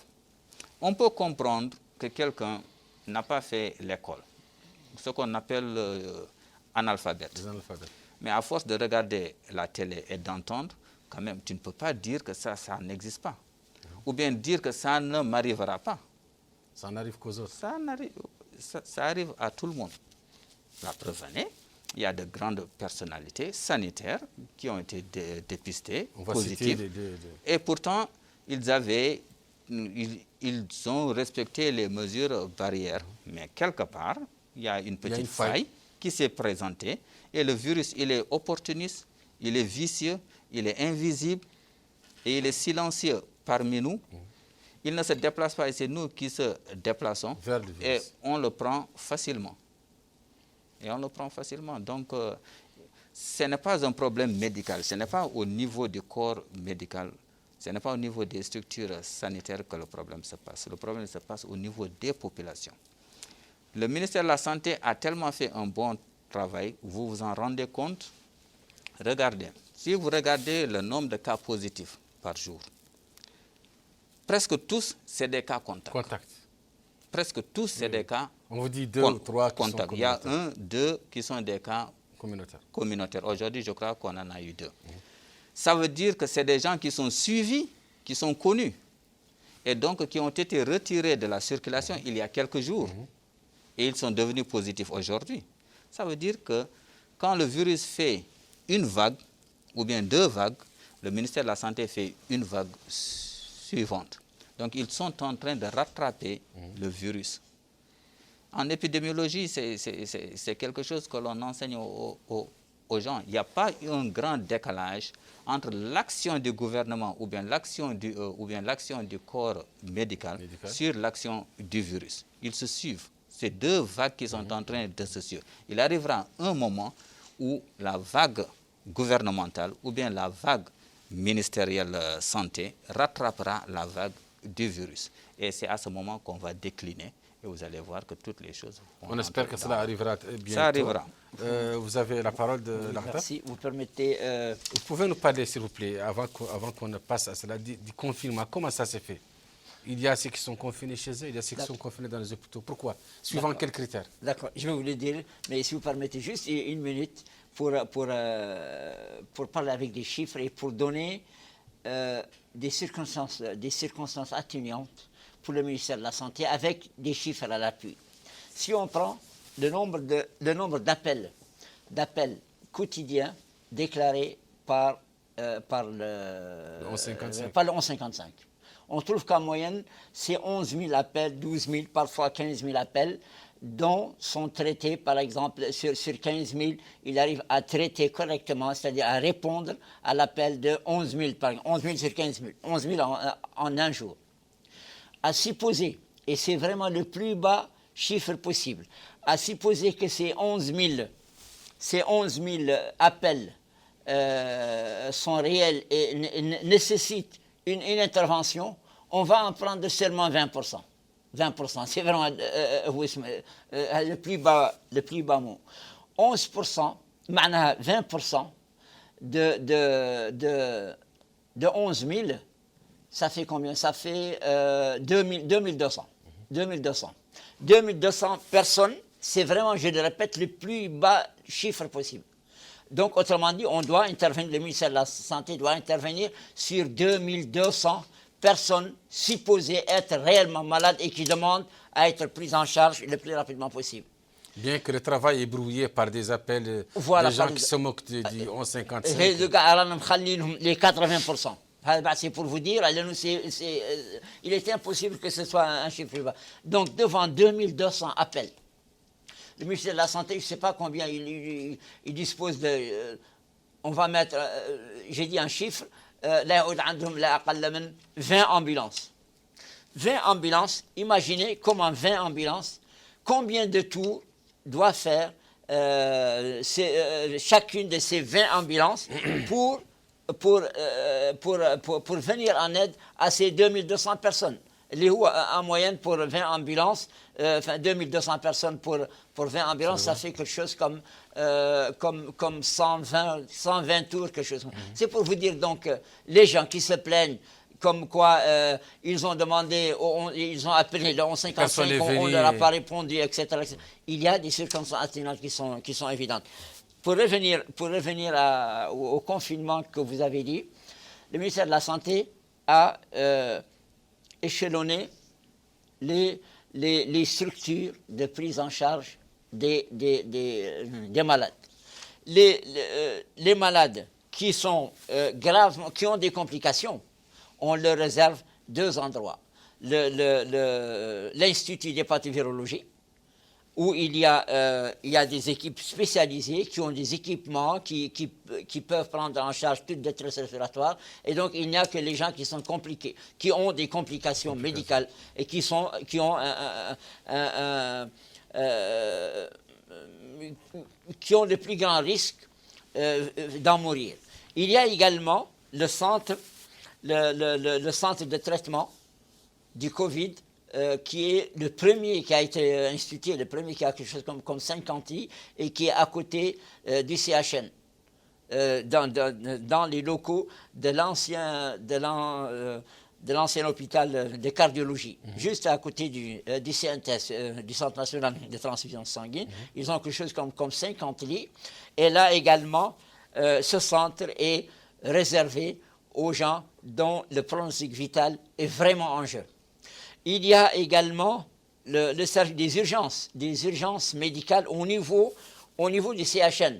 On peut comprendre que quelqu'un n'a pas fait l'école, ce qu'on appelle analphabète. Mais à force de regarder la télé et d'entendre, quand même, tu ne peux pas dire que ça n'existe pas. Ou bien dire que ça ne m'arrivera pas. Ça n'arrive qu'aux autres. Ça arrive à tout le monde. La preuve en est, il y a de grandes personnalités sanitaires qui ont été dépistées, positives. Et pourtant, ils ont respecté les mesures barrières. Mais quelque part, il y a une petite faille qui s'est présentée. Et le virus, il est opportuniste, il est vicieux, il est invisible et il est silencieux parmi nous. Il ne se déplace pas et c'est nous qui se déplaçons. Et on le prend facilement. Donc, ce n'est pas un problème médical. Ce n'est pas au niveau du corps médical. Ce n'est pas au niveau des structures sanitaires que le problème se passe. Le problème se passe au niveau des populations. Le ministère de la Santé a tellement fait un bon travail, vous vous en rendez compte. Regardez, si vous regardez le nombre de cas positifs par jour, presque tous, c'est des cas contacts. Presque tous, c'est des cas on vous dit 2 ou 3 contacts. Il y a 1, 2 qui sont des cas communautaires. Aujourd'hui, je crois qu'on en a eu 2. Ça veut dire que c'est des gens qui sont suivis, qui sont connus, et donc qui ont été retirés de la circulation il y a quelques jours. Et ils sont devenus positifs aujourd'hui. Ça veut dire que quand le virus fait une vague, ou bien 2 vagues, le ministère de la Santé fait une vague suivante. Donc ils sont en train de rattraper le virus. En épidémiologie, c'est quelque chose que l'on enseigne aux gens. Il n'y a pas un grand décalage entre l'action du gouvernement ou bien l'action du corps médical sur l'action du virus. Ils se suivent. C'est deux vagues qui sont en train de se suivre. Il arrivera un moment où la vague gouvernementale ou bien la vague ministérielle santé rattrapera la vague du virus. Et c'est à ce moment qu'on va décliner. Et vous allez voir que toutes les choses vont On espère que cela arrivera bientôt. Ça arrivera. Vous avez la parole de l'Arta. Merci. Vous permettez... Vous pouvez nous parler, s'il vous plaît, avant qu'on ne passe à cela, du confinement. Comment ça s'est fait? Il y a ceux qui sont confinés chez eux, il y a ceux qui sont confinés dans les hôpitaux. Pourquoi? Suivant quels critères? D'accord, je vais vous le dire, mais si vous permettez juste une minute pour parler avec des chiffres et pour donner des circonstances atténuantes pour le ministère de la Santé avec des chiffres à l'appui. Si on prend le nombre d'appels quotidiens déclarés par le 1155. On trouve qu'en moyenne, c'est 11 000 appels, 12 000, parfois 15 000 appels, dont sont traités, par exemple, sur 15 000, il arrive à traiter correctement, c'est-à-dire à répondre à l'appel de 11 000, par exemple, 11 000 sur 15 000, 11 000 en un jour. À supposer, et c'est vraiment le plus bas chiffre possible, à supposer que ces 11 000 appels sont réels et nécessitent une intervention, on va en prendre seulement 20%. 20%, c'est vraiment le plus bas mot. 11%, 20% de 11 000, ça fait combien? Ça fait 2200. 2200 personnes, c'est vraiment, je le répète, le plus bas chiffre possible. Donc, autrement dit, on doit intervenir, le ministère de la Santé doit intervenir sur 2200 personnes supposées être réellement malades et qui demandent à être prises en charge le plus rapidement possible. Bien que le travail est brouillé par des appels voilà, de gens qui se moquent du 1155. Les 80%. C'est pour vous dire, il est impossible que ce soit un chiffre plus bas. Donc, devant 2200 appels, le ministère de la Santé, je ne sais pas combien il dispose de... on va mettre, j'ai dit un chiffre, 20 ambulances. 20 ambulances, imaginez comment 20 ambulances, combien de tours doit faire chacune de ces 20 ambulances pour venir en aide à ces 2200 personnes. En moyenne, pour 20 ambulances, 2200 personnes pour 20 ambulances, ça fait quelque chose comme 120 tours, quelque chose. C'est pour vous dire donc, les gens qui se plaignent, comme quoi ils ont demandé, ils ont appelé le 1155, on ne leur a pas répondu, etc., etc. Il y a des circonstances atténuantes qui sont évidentes. Pour revenir au confinement que vous avez dit, le ministère de la Santé a échelonné les structures de prise en charge des malades. Les malades qui sont gravement, qui ont des complications, on leur réserve deux endroits. L'Institut d'hépatovirologie, où il y a des équipes spécialisées qui ont des équipements qui peuvent prendre en charge toute détresse respiratoire. Et donc, il n'y a que les gens qui sont compliqués, qui ont des complications médicales et qui ont le plus grand risque d'en mourir. Il y a également le centre de traitement du Covid, qui est le premier qui a été institué, le premier qui a quelque chose comme 50 lits et qui est à côté du CHN, dans les locaux de l'ancien hôpital de cardiologie, juste à côté du CNTS, du Centre national de transfusion sanguine. Ils ont quelque chose comme 50 lits. Et là également, ce centre est réservé aux gens dont le pronostic vital est vraiment en jeu. Il y a également le service des urgences médicales au niveau du CHN.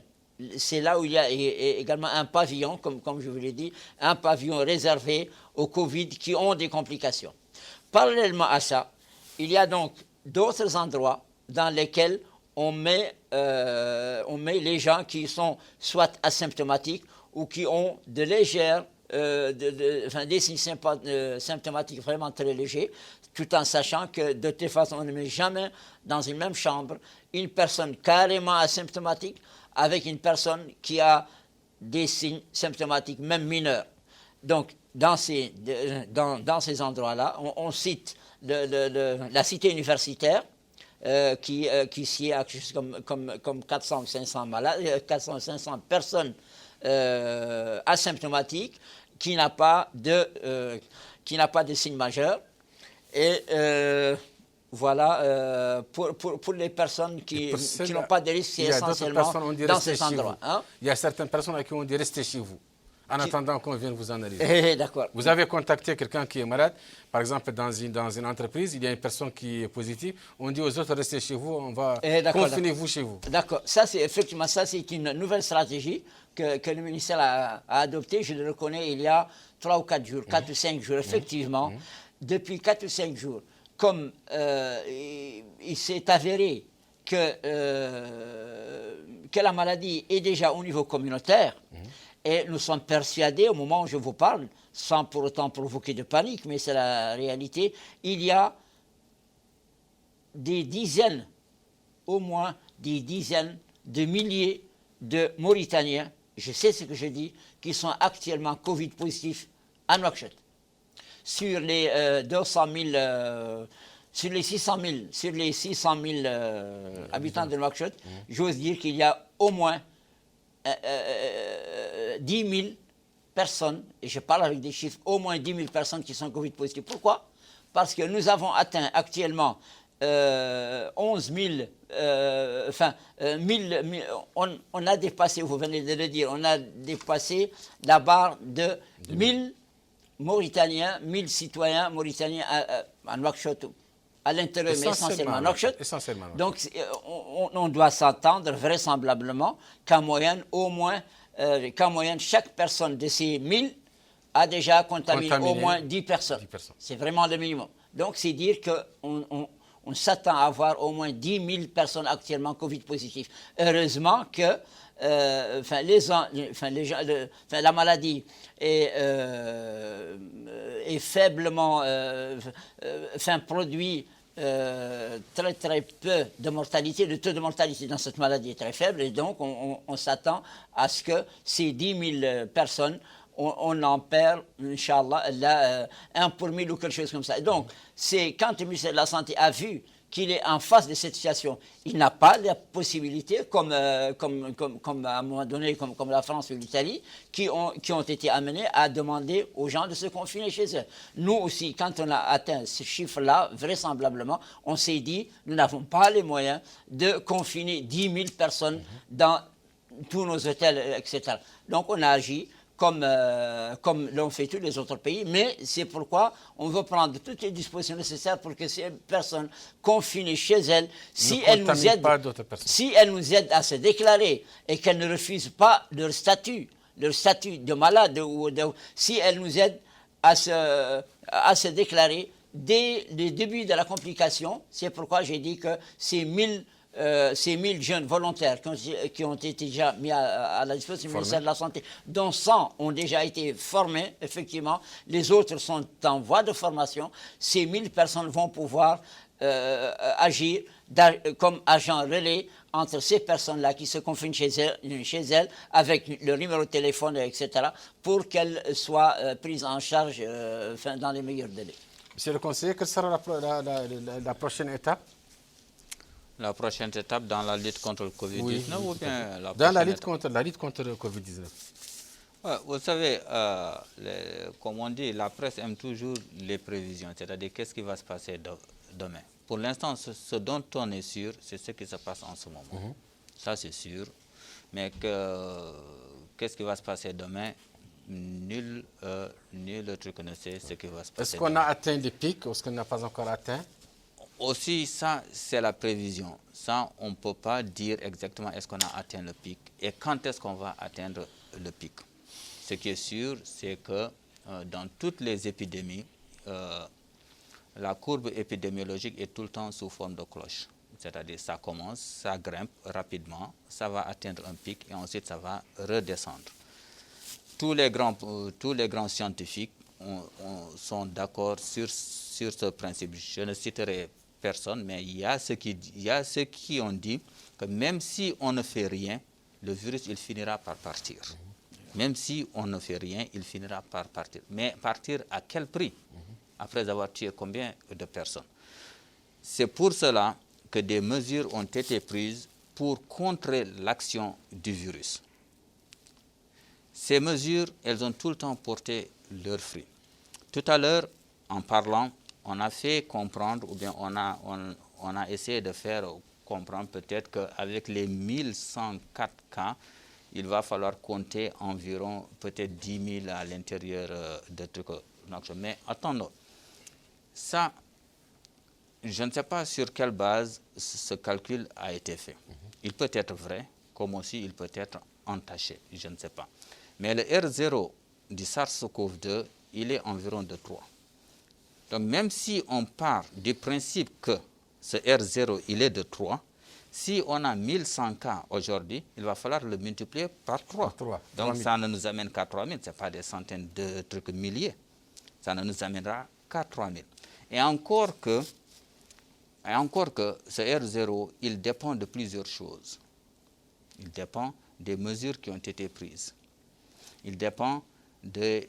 C'est là où il y a également un pavillon, comme je vous l'ai dit, un pavillon réservé aux Covid qui ont des complications. Parallèlement à ça, il y a donc d'autres endroits dans lesquels on met les gens qui sont soit asymptomatiques ou qui ont de légères des signes symptomatiques vraiment très légers, tout en sachant que de toute façon, on ne met jamais dans une même chambre une personne carrément asymptomatique avec une personne qui a des signes symptomatiques, même mineurs. Donc, dans ces endroits-là, on cite la cité universitaire, qui s'y a comme 400 ou 500 malades, 400 ou 500 personnes asymptomatiques qui n'a pas de signes majeurs. Et voilà, pour les personnes qui n'ont pas de risque, c'est essentiellement dans ces endroits. Hein? Il y a certaines personnes à qui on dit restez chez vous, en attendant qu'on vienne vous analyser. D'accord. Vous avez contacté quelqu'un qui est malade, par exemple dans une entreprise, il y a une personne qui est positive, on dit aux autres restez chez vous, on va confiner vous chez vous. D'accord, ça c'est effectivement une nouvelle stratégie que le ministère a adoptée, je le reconnais, il y a 3 ou 4 jours, 4 ou 5 jours, effectivement. Depuis 4 ou 5 jours, comme il s'est avéré que la maladie est déjà au niveau communautaire, et nous sommes persuadés, au moment où je vous parle, sans pour autant provoquer de panique, mais c'est la réalité, il y a des dizaines, au moins des dizaines de milliers de Mauritaniens, je sais ce que je dis, qui sont actuellement Covid positifs à Nouakchott. Sur les 200 000, sur les 600 000 habitants de Nouakchott, j'ose dire qu'il y a au moins 10 000 personnes, et je parle avec des chiffres, au moins 10 000 personnes qui sont Covid positives. Pourquoi? Parce que nous avons atteint actuellement 11 000, on a dépassé, vous venez de le dire, on a dépassé la barre de 1000 Mauritaniens, 1000 citoyens mauritaniens à Nouakchott, à l'intérieur, mais essentiellement à Nouakchott. Donc, on doit s'attendre vraisemblablement qu'en moyenne, chaque personne de ces 1000 a déjà contaminé au moins 10 personnes. C'est vraiment le minimum. Donc, c'est dire qu'on s'attend à avoir au moins 10 000 personnes actuellement Covid positives. Heureusement que la maladie est faiblement, produit très très peu de mortalité. Le taux de mortalité dans cette maladie est très faible, et donc on s'attend à ce que ces 10 000 personnes, on en perd, Inch'Allah, 1 pour 1000 ou quelque chose comme ça. Donc, c'est quand le ministère de la Santé a vu qu'il est en face de cette situation, il n'a pas la possibilité, comme à un moment donné, comme la France ou l'Italie, qui ont été amenés à demander aux gens de se confiner chez eux. Nous aussi, quand on a atteint ce chiffre-là, vraisemblablement, on s'est dit, nous n'avons pas les moyens de confiner 10 000 personnes dans tous nos hôtels, etc. Donc on a agi comme l'ont fait tous les autres pays, mais c'est pourquoi on veut prendre toutes les dispositions nécessaires pour que ces personnes confinées chez elles, si elles nous aident à se déclarer et qu'elles ne refusent pas leur statut de malade, si elles nous aident à se déclarer dès le début de la complication, c'est pourquoi j'ai dit que ces 1000 jeunes volontaires qui ont été déjà mis à la disposition du ministère de la Santé, dont 100 ont déjà été formés, effectivement, les autres sont en voie de formation. Ces 1000 personnes vont pouvoir agir comme agents relais entre ces personnes-là qui se confinent chez elles avec leur numéro de téléphone, etc., pour qu'elles soient prises en charge dans les meilleurs délais. Monsieur le conseiller, quelle sera la prochaine étape? La prochaine étape dans la lutte contre le Covid-19 ou bien dans la lutte contre le Covid-19? Vous savez, comme on dit, la presse aime toujours les prévisions, c'est-à-dire qu'est-ce qui va se passer demain. Pour l'instant, ce dont on est sûr, c'est ce qui se passe en ce moment. Ça, c'est sûr. Mais qu'est-ce qui va se passer demain? Nul autre ne sait ce qui va se passer. Est-ce qu'on a atteint le pic ou est-ce qu'on n'a pas encore atteint? Aussi, ça, c'est la prévision. Ça, on ne peut pas dire exactement est-ce qu'on a atteint le pic et quand est-ce qu'on va atteindre le pic. Ce qui est sûr, c'est que dans toutes les épidémies, la courbe épidémiologique est tout le temps sous forme de cloche. C'est-à-dire ça commence, ça grimpe rapidement, ça va atteindre un pic et ensuite ça va redescendre. tous les grands scientifiques sont d'accord sur ce principe. Je ne citerai personne, mais il y a ceux qui ont dit que même si on ne fait rien, le virus, il finira par partir. Même si on ne fait rien, il finira par partir. Mais partir à quel prix? Après avoir tué combien de personnes? C'est pour cela que des mesures ont été prises pour contrer l'action du virus. Ces mesures, elles ont tout le temps porté leurs fruits. Tout à l'heure, en parlant, on a fait comprendre, ou bien on a essayé de faire comprendre peut-être qu'avec les 1104 cas, il va falloir compter environ peut-être 10 000 à l'intérieur de trucs. Mais attendons, ça, je ne sais pas sur quelle base ce calcul a été fait. Il peut être vrai, comme aussi il peut être entaché, je ne sais pas. Mais le R0 du SARS-CoV-2, il est environ de 3. Donc même si on part du principe que ce R0, il est de 3, si on a 1100 cas aujourd'hui, il va falloir le multiplier par 3. Donc ça ne nous amène qu'à 3000, ce n'est pas des centaines de trucs milliers. Ça ne nous amènera qu'à 3000. Et encore que ce R0, il dépend de plusieurs choses. Il dépend des mesures qui ont été prises. Il dépend des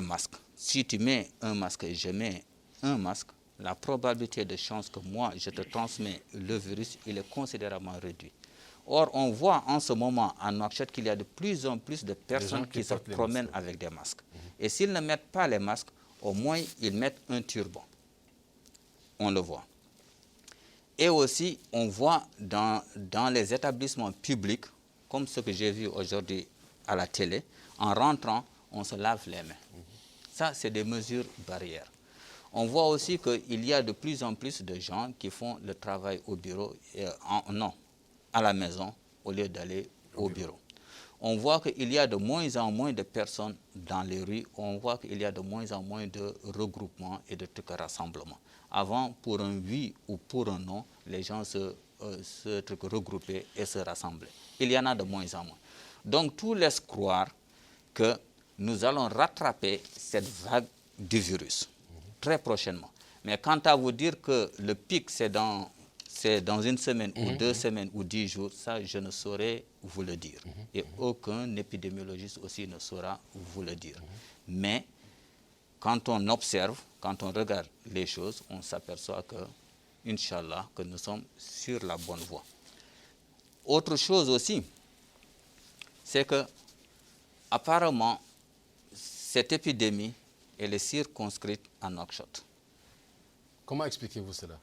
masques. Si tu mets un masque et je mets un masque, la probabilité de chance que moi, je te transmets le virus, il est considérablement réduit. Or, on voit en ce moment à Nouakchott qu'il y a de plus en plus de personnes qui se promènent avec des masques. Et s'ils ne mettent pas les masques, au moins, ils mettent un turban. On le voit. Et aussi, on voit dans les établissements publics, comme ce que j'ai vu aujourd'hui à la télé, en rentrant, on se lave les mains. Ça, c'est des mesures barrières. On voit aussi qu'il y a de plus en plus de gens qui font le travail au bureau, à la maison, au lieu d'aller au bureau. On voit qu'il y a de moins en moins de personnes dans les rues, on voit qu'il y a de moins en moins de regroupements et de trucs rassemblements. Avant, pour un oui ou pour un non, les gens se regroupaient et se rassemblaient. Il y en a de moins en moins. Donc, tout laisse croire que nous allons rattraper cette vague du virus très prochainement. Mais quant à vous dire que le pic, c'est dans une semaine ou 2 semaines ou 10 jours, ça, je ne saurais vous le dire. Et aucun épidémiologiste aussi ne saura vous le dire. Mais quand on observe, quand on regarde les choses, on s'aperçoit que, Inch'Allah, que nous sommes sur la bonne voie. Autre chose aussi, c'est que, apparemment, cette épidémie, elle est circonscrite à Nouakchott. Comment expliquez-vous cela?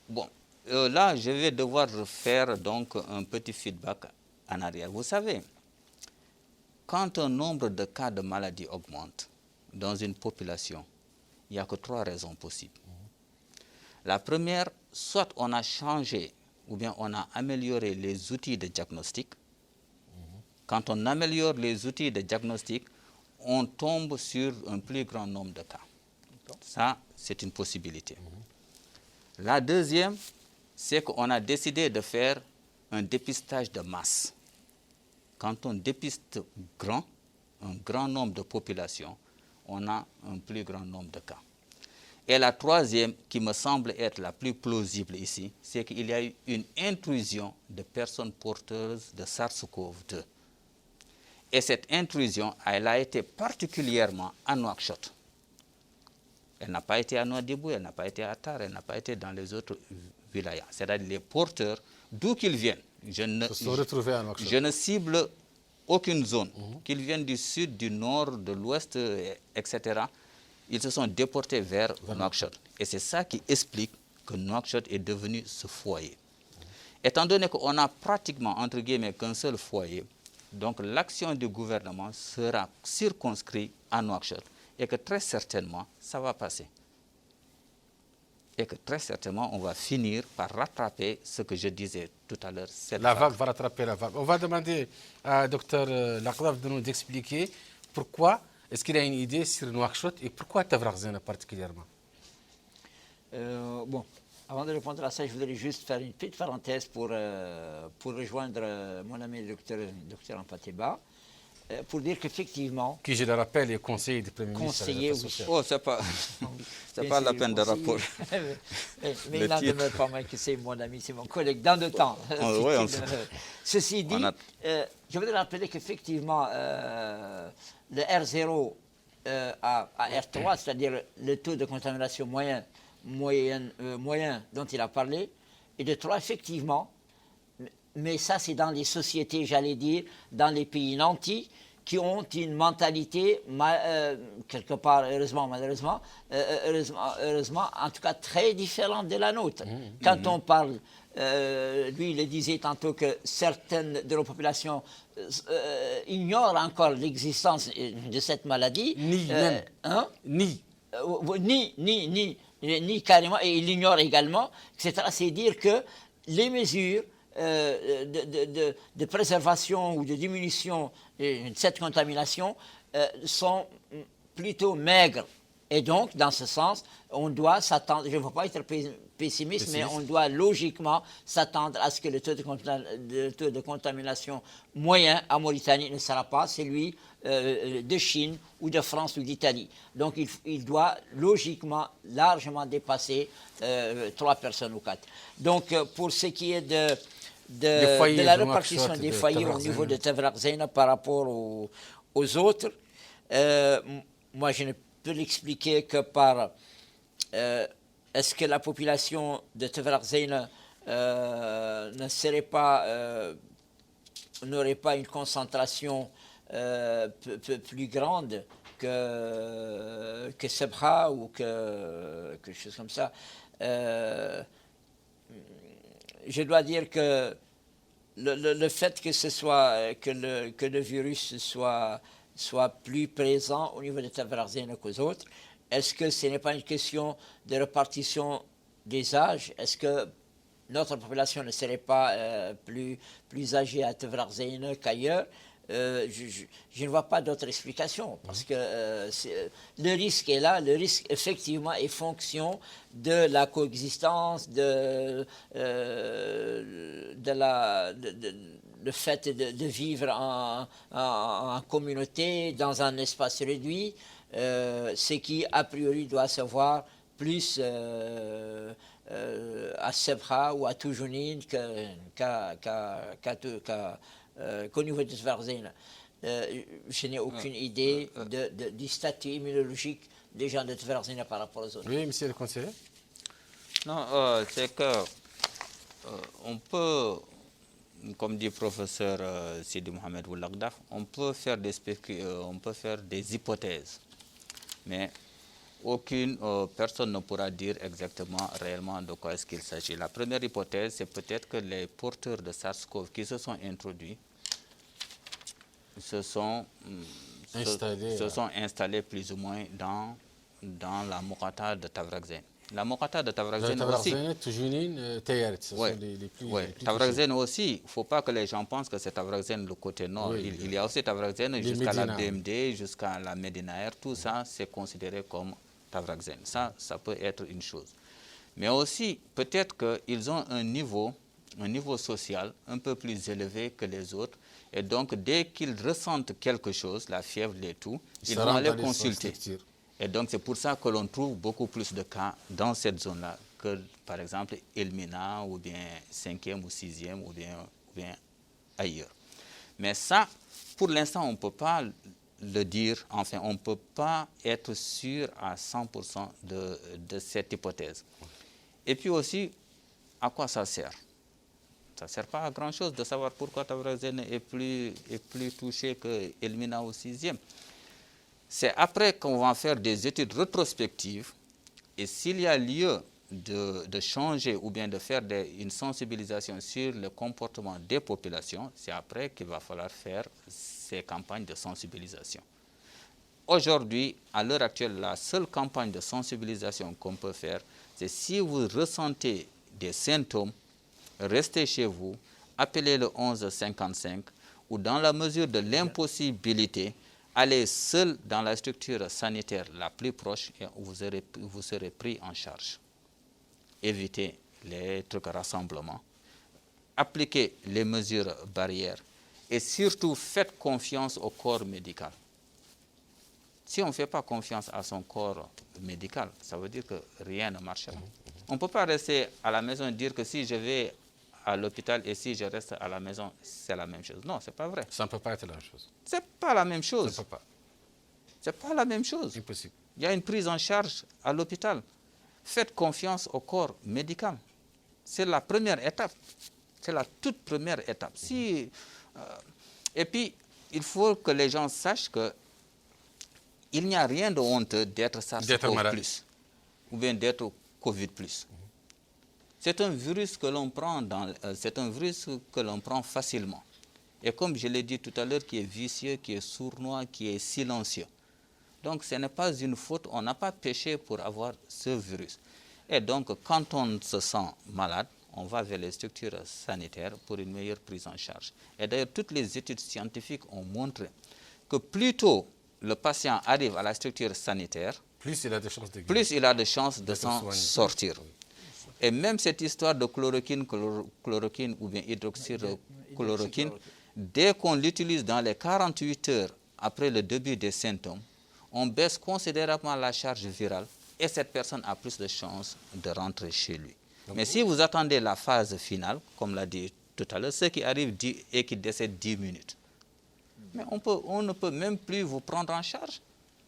Bon, là, je vais devoir faire donc un petit feedback en arrière. Vous savez, quand un nombre de cas de maladie augmente dans une population, il n'y a que 3 raisons possibles. La première, soit on a changé ou bien on a amélioré les outils de diagnostic. Quand on améliore les outils de diagnostic, on tombe sur un plus grand nombre de cas. Ça, c'est une possibilité. La deuxième, c'est qu'on a décidé de faire un dépistage de masse. Quand on dépiste un grand nombre de populations, on a un plus grand nombre de cas. Et la troisième, qui me semble être la plus plausible ici, c'est qu'il y a eu une intrusion de personnes porteuses de SARS-CoV-2. Et cette intrusion, elle a été particulièrement à Nouakchott. Elle n'a pas été à Nouadhibou, elle n'a pas été à Tar, elle n'a pas été dans les autres wilayas. C'est-à-dire les porteurs, d'où qu'ils viennent. Je ne cible aucune zone. Qu'ils viennent du sud, du nord, de l'ouest, etc. Ils se sont déportés vers Nouakchott. Et c'est ça qui explique que Nouakchott est devenu ce foyer. Étant donné qu'on a pratiquement, entre guillemets, qu'un seul foyer, donc l'action du gouvernement sera circonscrite à Nouakchott et que très certainement, ça va passer. Et que très certainement, on va finir par rattraper ce que je disais tout à l'heure. La vague va rattraper la vague. On va demander à Dr Lakhdaf de nous expliquer pourquoi, est-ce qu'il a une idée sur Nouakchott et pourquoi Tavraghzana particulièrement? Bon, Avant de répondre à ça, je voudrais juste faire une petite parenthèse pour rejoindre mon ami le docteur Ampateba, pour dire qu'effectivement... Qui, je le rappelle, est conseiller du Premier ministre. Conseiller, Oh, c'est pas la peine de rapport. mais il n'en demeure pas moins que c'est mon ami, c'est mon collègue dans le temps. Ceci dit, je voudrais rappeler qu'effectivement, le R0 à R3, c'est-à-dire le taux de contamination moyen dont il a parlé, et de 3, effectivement, mais ça c'est dans les sociétés, j'allais dire, dans les pays nantis, qui ont une mentalité, quelque part, heureusement, malheureusement, heureusement, en tout cas très différente de la nôtre. Quand on parle, lui il le disait tantôt que certaines de nos populations ignorent encore l'existence de cette maladie. Ni carrément, et il l'ignore également, etc. C'est dire que les mesures de préservation ou de diminution de cette contamination sont plutôt maigres. Et donc, dans ce sens, on doit s'attendre, je ne veux pas être pessimiste, mais on doit logiquement s'attendre à ce que le taux de contamination moyen en Mauritanie ne sera pas celui de Chine ou de France ou d'Italie. Donc, il doit logiquement largement dépasser 3 personnes ou 4. Donc, pour ce qui est de la répartition des foyers au niveau de Tafraq Zeina par rapport aux autres, moi, je ne peux l'expliquer que par est-ce que la population de Tafraq Zeina n'aurait pas une concentration plus grande que Sebha ou quelque chose comme ça. Je dois dire que le fait que le virus soit plus présent au niveau de Tafraq Zeina qu'aux autres, est-ce que ce n'est pas une question de répartition des âges? Est-ce que notre population ne serait pas plus âgée à Tafraq Zeina qu'ailleurs? Je ne vois pas d'autre explication, parce que le risque est là. Le risque, effectivement, est fonction de la coexistence, le fait de vivre en communauté, dans un espace réduit, ce qui, a priori, doit se voir plus à Sebha ou à Toujounine qu'au niveau de Tafraq Zeina. Je n'ai aucune idée du statut immunologique des gens de Tafraq Zeina par rapport aux autres. Oui, monsieur le conseiller. Non, c'est que on peut, comme dit le professeur Sidi Mohamed Woulagdaf, on peut faire des hypothèses, mais aucune personne ne pourra dire exactement, réellement, de quoi est-ce qu'il s'agit. La première hypothèse, c'est peut-être que les porteurs de SARS-CoV qui se sont introduits se sont installés plus ou moins dans la Mokata de Tafraq Zeina. La Mokata de Tafraq Zeina aussi. Tafraq Zeina aussi, il ne faut pas que les gens pensent que c'est Tafraq Zeina le côté nord. Il y a aussi Tafraq Zeina jusqu'à la BMD, jusqu'à la Médina Air, tout ça, c'est considéré comme Tafraq Zeina. Ça peut être une chose. Mais aussi, peut-être qu'ils ont un niveau social un peu plus élevé que les autres. Et donc, dès qu'ils ressentent quelque chose, la fièvre, les tout, ils vont aller consulter. Et donc, c'est pour ça que l'on trouve beaucoup plus de cas dans cette zone-là que, par exemple, Elmina, ou bien 5e ou 6e, ou bien ailleurs. Mais ça, pour l'instant, on ne peut pas le dire, enfin, on ne peut pas être sûr à 100% de cette hypothèse. Et puis aussi, à quoi ça sert? Ça ne sert pas à grand-chose de savoir pourquoi Tafraq Zeina est plus touché que Elmina au 6e. C'est après qu'on va faire des études rétrospectives, et s'il y a lieu de changer ou bien de faire une sensibilisation sur le comportement des populations, c'est après qu'il va falloir faire ces campagnes de sensibilisation. Aujourd'hui, à l'heure actuelle, la seule campagne de sensibilisation qu'on peut faire, c'est si vous ressentez des symptômes, restez chez vous, appelez le 1155 ou dans la mesure de l'impossibilité, allez seul dans la structure sanitaire la plus proche et vous serez pris en charge. Évitez les trucs rassemblements, appliquez les mesures barrières et surtout faites confiance au corps médical. Si on ne fait pas confiance à son corps médical, ça veut dire que rien ne marchera. On ne peut pas rester à la maison et dire que si je vais à l'hôpital et si je reste à la maison, c'est la même chose. Non, ce n'est pas vrai. Ça ne peut pas être la même chose. Ce n'est pas la même Ça chose. ne peut pas. Ce n'est pas la même chose. Impossible. Il y a une prise en charge à l'hôpital. Faites confiance au corps médical. C'est la première étape. C'est la toute première étape. Et puis, il faut que les gens sachent que il n'y a rien de honteux d'être SARS-CoV+, ou bien d'être Covid+. C'est un virus que l'on prend facilement. Et comme je l'ai dit tout à l'heure, qui est vicieux, qui est sournois, qui est silencieux. Donc ce n'est pas une faute, on n'a pas péché pour avoir ce virus. Et donc quand on se sent malade, on va vers les structures sanitaires pour une meilleure prise en charge. Et d'ailleurs, toutes les études scientifiques ont montré que plus tôt le patient arrive à la structure sanitaire, plus il a de chances de guérir. Plus il a de chances de s'en sortir. Et même cette histoire de chloroquine ou bien hydroxychloroquine, dès qu'on l'utilise dans les 48 heures après le début des symptômes, on baisse considérablement la charge virale et cette personne a plus de chances de rentrer chez lui. Mais si vous attendez la phase finale, comme l'a dit tout à l'heure, ceux qui arrivent et qui décèdent 10 minutes, mais on ne peut même plus vous prendre en charge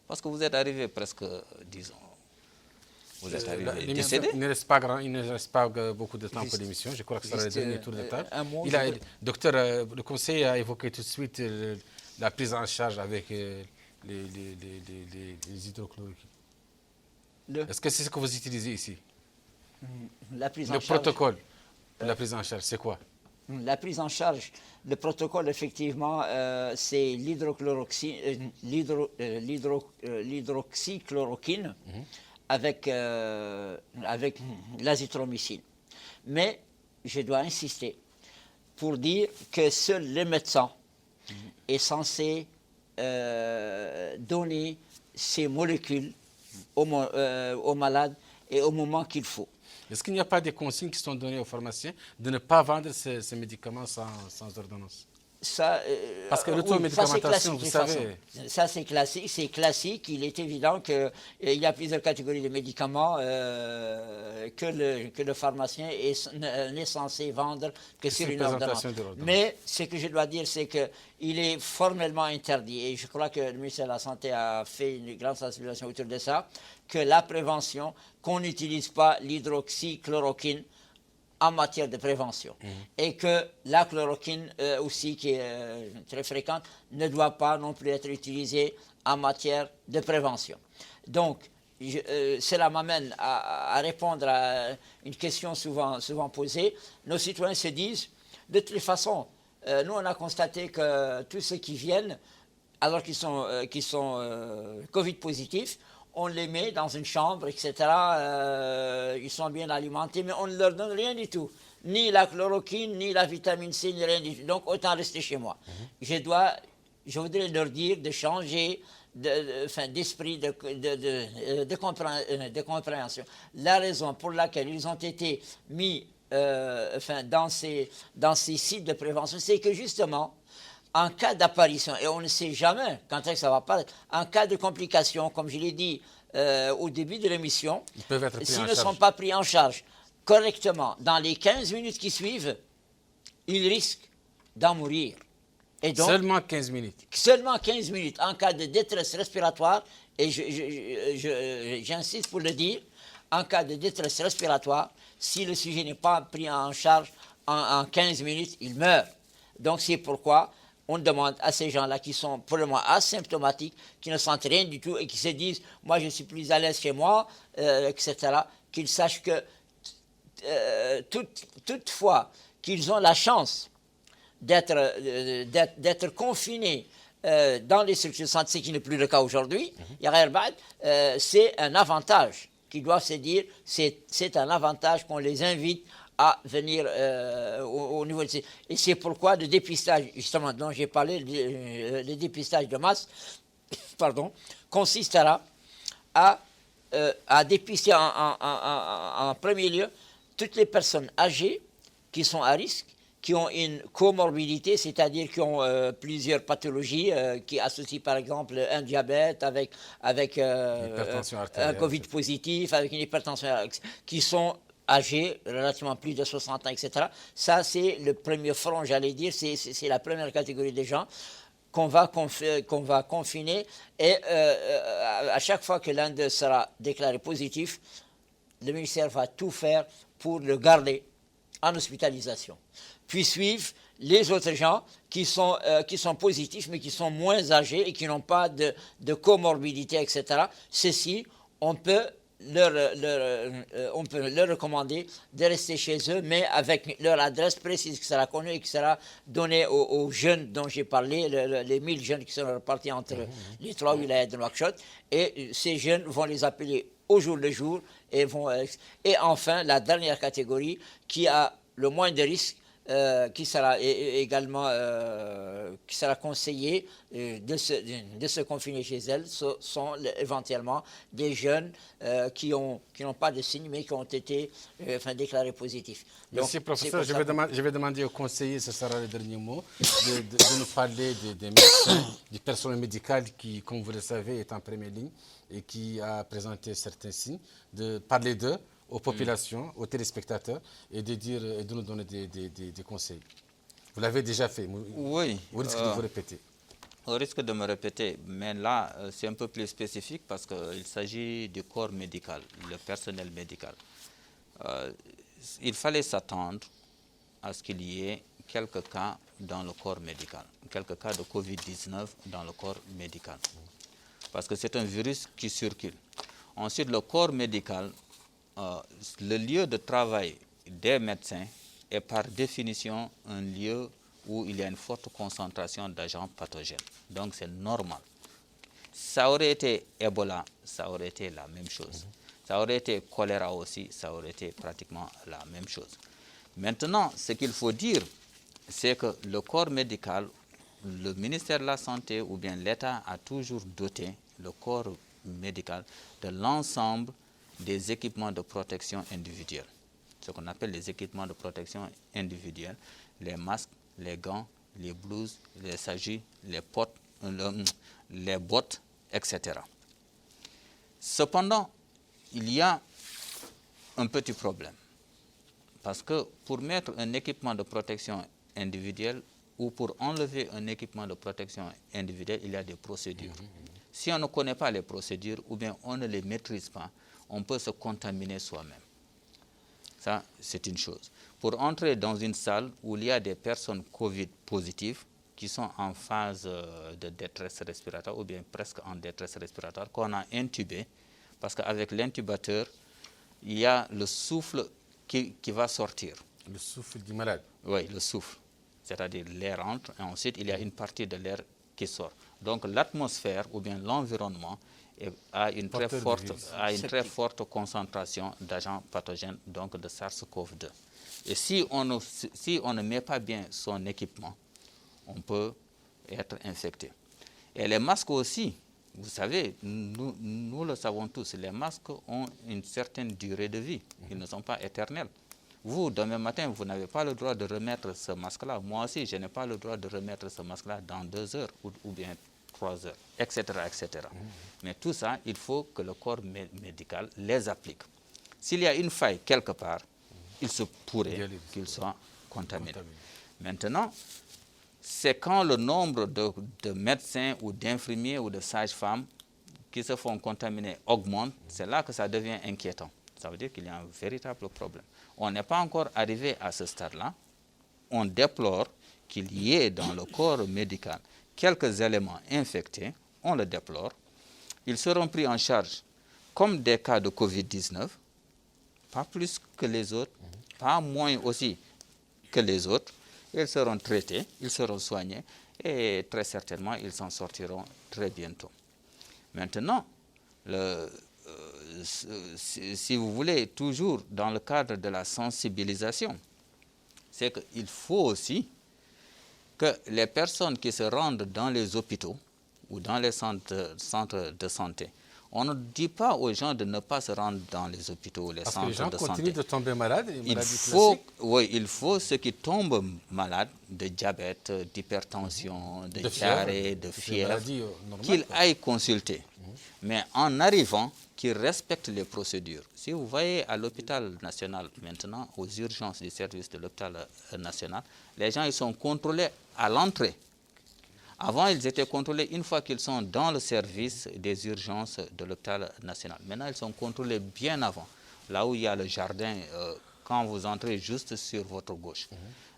parce que vous êtes arrivé presque, disons, vous êtes arrivé décédé. Il ne reste pas beaucoup de temps pour l'émission. Je crois que ça sera le dernier tour de table. Docteur, le conseil a évoqué tout de suite la prise en charge avec les hydrochloroquines. Est-ce que c'est ce que vous utilisez ici? Le protocole de la prise en charge, c'est quoi? La prise en charge, le protocole, effectivement, c'est l'hydroxychloroquine avec l'azithromycine. Mais je dois insister pour dire que seul le médecin est censé donner ces molécules aux malades et au moment qu'il faut. Est-ce qu'il n'y a pas des consignes qui sont données aux pharmaciens de ne pas vendre ces médicaments sans ordonnance? Parce que l'automédicamentation, vous savez... Ça, c'est classique. Il est évident qu'il y a plusieurs catégories de médicaments que le pharmacien n'est censé vendre que sur une ordonnance. Mais ce que je dois dire, c'est qu'il est formellement interdit, et je crois que le ministère de la Santé a fait une grande sensibilisation autour de ça, que la prévention, qu'on n'utilise pas l'hydroxychloroquine en matière de prévention. Et que la chloroquine aussi, qui est très fréquente, ne doit pas non plus être utilisée en matière de prévention. Donc, cela m'amène à répondre à une question souvent posée. Nos citoyens se disent, de toutes les façons, nous on a constaté que tous ceux qui viennent, alors qu'ils sont Covid positifs, on les met dans une chambre, etc. Ils sont bien alimentés, mais on ne leur donne rien du tout. Ni la chloroquine, ni la vitamine C, ni rien du tout. Donc, autant rester chez moi. Je voudrais leur dire de changer d'esprit, de compréhension. La raison pour laquelle ils ont été mis dans ces sites de prévention, c'est que justement, en cas d'apparition, et on ne sait jamais quand est-ce que ça va apparaître, en cas de complications, comme je l'ai dit au début de l'émission, s'ils ne sont pas pris en charge correctement dans les 15 minutes qui suivent, ils risquent d'en mourir. Et donc, seulement 15 minutes. Seulement 15 minutes en cas de détresse respiratoire, et j'insiste pour le dire, en cas de détresse respiratoire, si le sujet n'est pas pris en charge en 15 minutes, il meurt. Donc c'est pourquoi on demande à ces gens-là qui sont pour le moins asymptomatiques, qui ne sentent rien du tout et qui se disent « moi je suis plus à l'aise chez moi », etc., qu'ils sachent que toutefois qu'ils ont la chance d'être confinés dans les structures de santé, ce qui n'est plus le cas aujourd'hui, c'est un avantage qu'ils doivent se dire, c'est un avantage qu'on les invite à venir au niveau de... Et c'est pourquoi le dépistage, justement, dont j'ai parlé, le dépistage de masse, consistera à dépister en premier lieu toutes les personnes âgées qui sont à risque, qui ont une comorbidité, c'est-à-dire qui ont plusieurs pathologies, qui associent par exemple un diabète avec un Covid positif, avec une hypertension, qui sont âgés, relativement plus de 60 ans, etc. Ça, c'est le premier front, j'allais dire, c'est la première catégorie des gens qu'on va confiner. Et à chaque fois que l'un d'eux sera déclaré positif, le ministère va tout faire pour le garder en hospitalisation. Puis suivent les autres gens qui sont positifs, mais qui sont moins âgés et qui n'ont pas de comorbidité, etc. Ceux-ci, on peut leur recommander de rester chez eux, mais avec leur adresse précise qui sera connue et qui sera donnée aux jeunes dont j'ai parlé, les 1000 jeunes qui sont répartis entre les 3 wilayas de Nouakchott. Et ces jeunes vont les appeler au jour le jour. Et enfin, la dernière catégorie qui a le moins de risques, qui sera également qui sera conseillé de se confiner chez elle, sont éventuellement des jeunes qui n'ont pas de signes mais qui ont été déclarés positifs. Merci professeur, je vais demander au conseiller, ce sera le dernier mot, de nous parler des médecins, du personnel médical qui, comme vous le savez, est en première ligne et qui a présenté certains signes, de parler d'eux aux populations, aux téléspectateurs, et de nous donner des conseils. Vous l'avez déjà fait, oui. Vous risquez de vous répéter. Au risque de me répéter, mais là, c'est un peu plus spécifique parce qu'il s'agit du corps médical, le personnel médical. Il fallait s'attendre à ce qu'il y ait quelques cas dans le corps médical, quelques cas de Covid-19 dans le corps médical. Parce que c'est un virus qui circule. Ensuite, le corps médical, le lieu de travail des médecins est par définition un lieu où il y a une forte concentration d'agents pathogènes. Donc c'est normal. Ça aurait été Ebola, ça aurait été la même chose. Ça aurait été choléra aussi, ça aurait été pratiquement la même chose. Maintenant, ce qu'il faut dire, c'est que le corps médical, le ministère de la Santé ou bien l'État a toujours doté le corps médical de l'ensemble des équipements de protection individuelle. Ce qu'on appelle les équipements de protection individuelle, les masques, les gants, les blouses, les sagis, les bottes, etc. Cependant, il y a un petit problème. Parce que pour mettre un équipement de protection individuelle ou pour enlever un équipement de protection individuelle, il y a des procédures. Si on ne connaît pas les procédures ou bien on ne les maîtrise pas, on peut se contaminer soi-même. Ça, c'est une chose. Pour entrer dans une salle où il y a des personnes Covid positives qui sont en phase de détresse respiratoire ou bien presque en détresse respiratoire, qu'on a intubé, parce qu'avec l'intubateur, il y a le souffle qui va sortir. Le souffle du malade. Oui, le souffle. C'est-à-dire l'air entre et ensuite il y a une partie de l'air qui sort. Donc l'atmosphère ou bien l'environnement a une très forte concentration d'agents pathogènes, donc de SARS-CoV-2. Et si on ne met pas bien son équipement, on peut être infecté. Et les masques aussi, vous savez, nous le savons tous, les masques ont une certaine durée de vie. Ils ne sont pas éternels. Vous, demain matin, vous n'avez pas le droit de remettre ce masque-là. Moi aussi, je n'ai pas le droit de remettre ce masque-là dans 2 heures ou bien 3 heures, etc., etc. Mais tout ça, il faut que le corps médical les applique. S'il y a une faille quelque part, il se pourrait qu'il soit contaminé. Maintenant, c'est quand le nombre de médecins ou d'infirmiers ou de sages-femmes qui se font contaminer augmente, c'est là que ça devient inquiétant. Ça veut dire qu'il y a un véritable problème. On n'est pas encore arrivé à ce stade-là. On déplore qu'il y ait dans le corps médical quelques éléments infectés. On le déplore. Ils seront pris en charge comme des cas de Covid-19, pas plus que les autres, pas moins aussi que les autres. Ils seront traités, ils seront soignés et très certainement, ils s'en sortiront très bientôt. Maintenant, si vous voulez, toujours dans le cadre de la sensibilisation, c'est qu'il faut aussi que les personnes qui se rendent dans les hôpitaux ou dans les centres de santé, On ne dit pas aux gens de ne pas se rendre dans les hôpitaux, les centres de santé. Parce que les gens continuent de tomber malades, il faut ceux qui tombent malades de diabète, d'hypertension, de diarrhée, de fièvre, qu'ils aillent consulter. Mais en arrivant, qu'ils respectent les procédures. Si vous voyez à l'hôpital national maintenant, aux urgences du service de l'hôpital national, les gens ils sont contrôlés à l'entrée. Avant, ils étaient contrôlés une fois qu'ils sont dans le service des urgences de l'hôpital national. Maintenant, ils sont contrôlés bien avant, là où il y a le jardin, quand vous entrez juste sur votre gauche.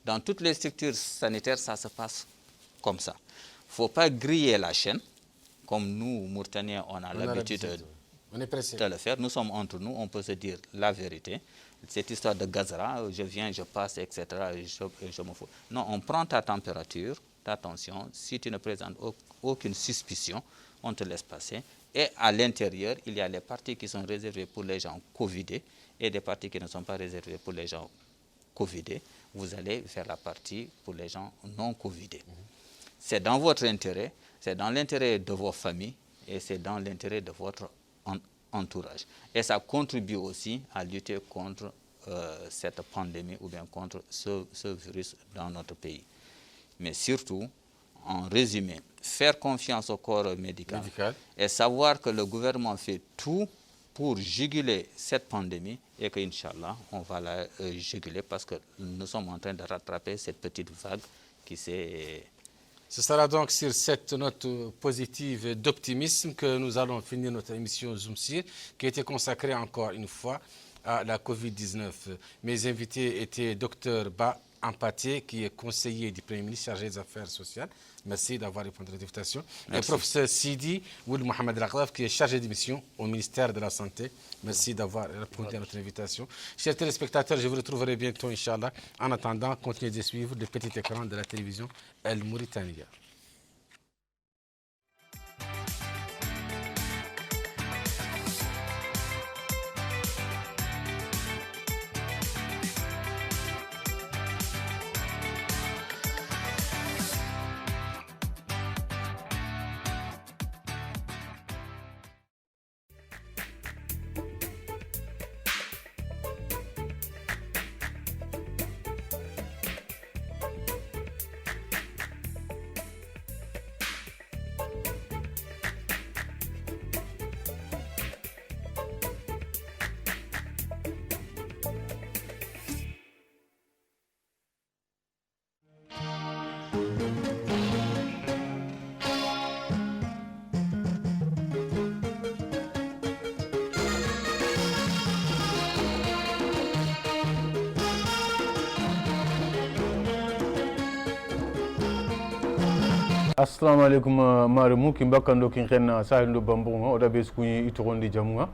Dans toutes les structures sanitaires, ça se passe comme ça. Il ne faut pas griller la chaîne, comme nous, Mauritaniens, on a l'habitude de le faire. Nous sommes entre nous, on peut se dire la vérité. Cette histoire de gazara, je viens, je passe, etc., je me fous. Non, on prend ta température, ta tension. Si tu ne présentes aucune suspicion, on te laisse passer. Et à l'intérieur, il y a les parties qui sont réservées pour les gens covidés et des parties qui ne sont pas réservées pour les gens covidés. Vous allez vers la partie pour les gens non covidés. C'est dans votre intérêt, c'est dans l'intérêt de vos familles et c'est dans l'intérêt de votre entourage. Et ça contribue aussi à lutter contre cette pandémie ou bien contre ce virus dans notre pays. Mais surtout, en résumé, faire confiance au corps médical. Et savoir que le gouvernement fait tout pour juguler cette pandémie et qu'Inch'Allah, on va la juguler parce que nous sommes en train de rattraper cette petite vague qui s'est... Ce sera donc sur cette note positive et d'optimisme que nous allons finir notre émission Zoomsir, qui a été consacrée encore une fois à la Covid-19. Mes invités étaient Dr Ba Ampaté, qui est conseiller du Premier ministre chargé des Affaires sociales. Merci d'avoir répondu à l'invitation. Et professeur Sidi Ould Mohamed Raghlaf, qui est chargé de mission au ministère de la Santé. Merci d'avoir répondu à notre invitation. Chers téléspectateurs, je vous retrouverai bientôt, Inch'Allah. En attendant, continuez de suivre le petit écran de la télévision El Mauritania. Assalamu alaikum marimu kimbakando kin xenna sahindo bambunga oda beskuyi itogondi jamunga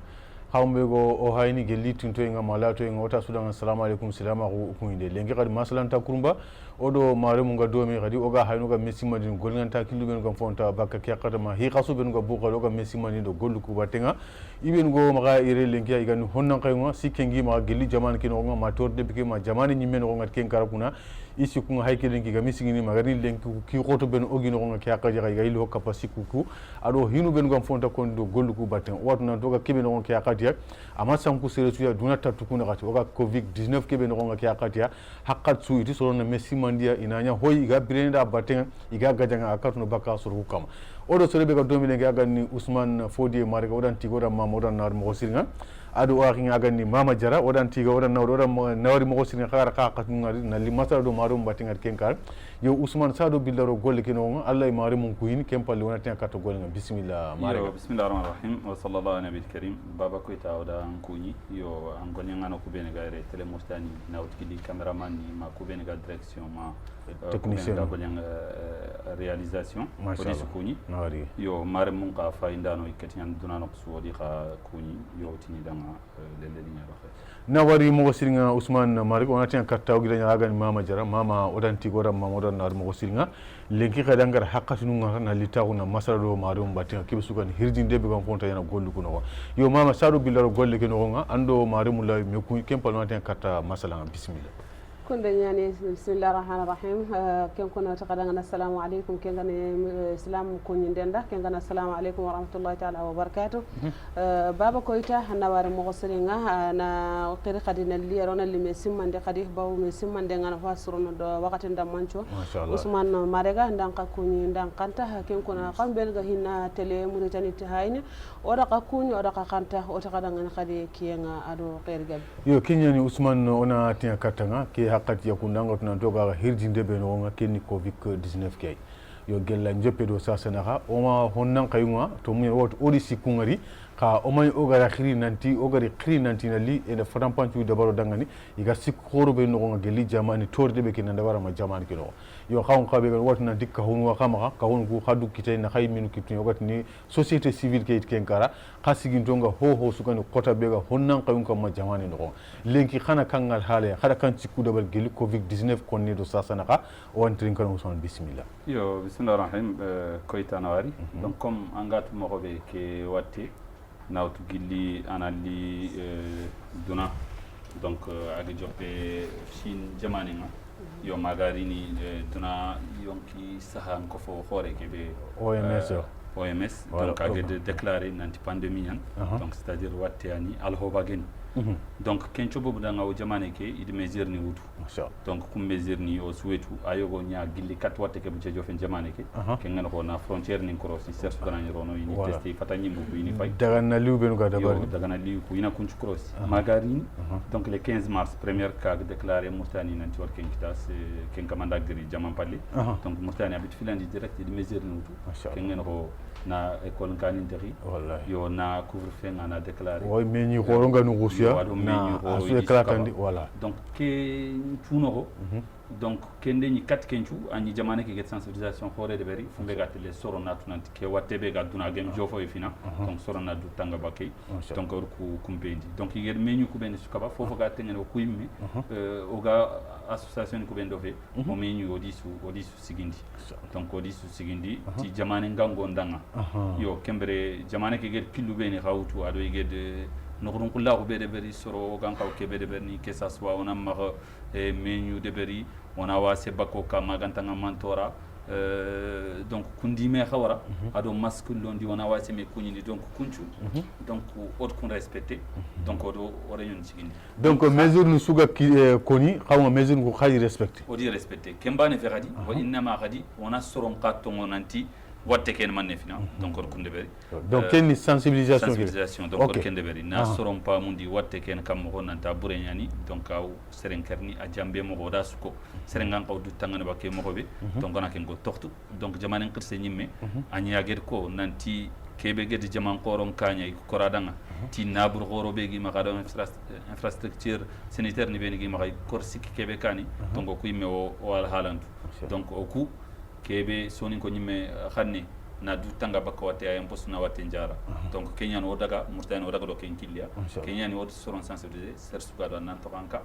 xawmbe go o hayni gelli tinto nga malato nga ota sudan assalamu alaikum salama ko kuinde lengi kadi masalanta kurumba odo marimu nga domi kadi oga hayno ga messi madin golnganta killu ben gam fonta bakka kekata ma hi xasu ben go buqa oga messi madin do gollu ku batenga iben go maga ire lengi ay ganu honnan kayma sikkengi ma gelli jaman kin nga ma torde bike ma jamani nyimmen go ngat ken karakuna isi kunga haykelen ki gami sigini magari lenki ki khoto ben ogino nga kyaka jaga ga ilo kapasiku ku ado hinu ben gam fonta kon do gollu ku baten watu na doga kebe no kyaka dia ama sanku sere suya duna tatu kuna gati oga covid 19 kebe no nga kyaka dia hakkat su iti so na messi mandia inanya hoyi ga birenda baten iga gajanga akatu no baka suru kama odo sore be ga domine ga ganni Ousmane Fodie Marga odan tigoda mamodan nar mo sirnga adu wakin agani mama jara odan tiga odan nawdo odan nawri mo sirnga khara ka ngari na li masala do marum batingar kenkar yo Ousmane Sado billaro golle kino Allah e mari mun kuin kempalli wona tan kato golle bismillah mari bismillahir rahmanir rahim wa sallallahu ala nabiyil karim baba ko ita oda kuni yo an golle ngano ko bene gaire tele mostani nawti di cameraman ni ma ko bene ga direction ma technicien ga golle réalisation police kuni yo mari mun ka fa indano ikati an dunano ko wodi ka kuni yo tini danga lele linya ba nawari mo sirnga Ousmane Mari on ati katta o gidanya agani mama jara mama odan tigora mama odan nar mo sirnga lenki kada ngar hakkatinu ngar na litawu na masara do marum batinga kibe sukan hirdinde be gam fonta yana gollu kuno yo mama sado billaro golle kino nga ando mari mulla me ku kempal on ati katta masala bismillah كن يعني بسم الله الرحمن الرحيم كن كنا تقدمنا السلام عليكم كن كان السلام كون يندندا كن كان السلام عليكم ورحمة الله تعالى وبركاته بابا كويتا هنوار مغسلين أنا قري قدنا اللي يرونا اللي مسيم من دقديه باو مسيم من دعنا فاسرون وقت دمانشو عثمان مارجا دانك كوني دانك كنتا كن كنا قام بيلغا هنا تلي موريتاني تهاين ورقة كوني ورقة كنتا وتقدمنا قدي كيانا أدو قير جاب yo kenyani Ousmane ona tiya katanga ke hakati ya kunanga tunantoka hirjinde be no nga kenni covid 19 kay yo gella njeppe do sasanaka oma honnan kayunga to mun wot odi sikungari ka omay ogara khiri nanti nali e fatan panchu de baro dangani iga sikoro be no nga gelli jamani torde be kinanda wara ma jamani kino yo xawon xabe ga wot na dikka honu xama ka honu ku xadu kitay na xay minu kitni yogat ni société civile kay kenkara xasigintonga ho sukani kota be ga honnan kayun kam ma jamani no lenki xana kangal hale xada kan cikku de bal gelli covid 19 konni do sasanaka o antrin kan Ousmane bismillah yo bismillah rahim koyta nawari donc comme angat mo be ke watte nawtu gilli anali duna donc agi joppe shin jamani ma yo magarini duna yonki sahan ko fo hore ke be OMS donc agi déclarer nanti pandémie donc c'est-à-dire watte ani alhoba gen donc kencho bobu danga o jamane ke idi mesure ni wutu donc kum mesure ni o souhaitu ayogo nya gilli kat watte ke bu jejo fen jamane ke ngana ko na frontière ni cross ni sersu dana ni rono ini testi fatani mbu ini fay daga na liu benu ga dabari daga na liu ku ina kunchu cross magarini donc le 15 mars premier cas déclaré Mourtani nanti war ken kitas ken kamanda gri jaman palli donc Mourtani habit filandi direct idi mesure ni wutu ken ngana ko na école ngani nderi yo na couvre-feu na déclaré oui mais ni horonga no rusia na asu éclatandi voilà donc ke tuno donc kende ni kat kenchu ani jamane ke get sensibilisation hore de beri fumbe gatele sorona tunanti ke watebe ga duna gem jofo e fina donc sorona du tanga bakay donc or ku kumbendi donc yel menu ku ben sukaba fofo ga tengen ko yimmi oga association ku ben dofe o menu odisu sigindi donc odisu sigindi ti jamane ngango ndanga yo kembere jamane ke get pillu beni hawtu ado yede nokron kulla ko bede beri soro gankaw ke bede berni que ça soit on a mar menu de beri on a wa sebako ka magantanga mantora donc kundi me khawara ado masque londi on a wa se me kunyi donc kunchu donc autre qu'on respecter donc odo oreyon sigindi donc mesure nu suga koni xawma mesure ko xali respecter odi respecter kembane fe khadi wa inna ma khadi on a soron katongo nanti watte ken manne fina donc or kunde beri donc ken sensibilisation donc or kende beri na soron pa mundi watte ken kam mo nanta burenyani donc aw serenkerni a jambe mo goda suko serengan qaw du tangane bakke mo be donc ona ken go tortu donc jamanen qirse nyimme anya ged ko nanti kebe ged jaman qoron kanya ko radanga ti nabur goro be gi ma gado infrastructure sanitaire ni be gi ma kay korsik kebe kani donc ko yimme o wal halantu donc o ku kebe soni ko nyime xanni na du tanga bakka watte ay impost na watte njara donc kenyan o daga Mourtani o daga do ken kilia kenyan o soron sensibiliser ser suka do nan to kanka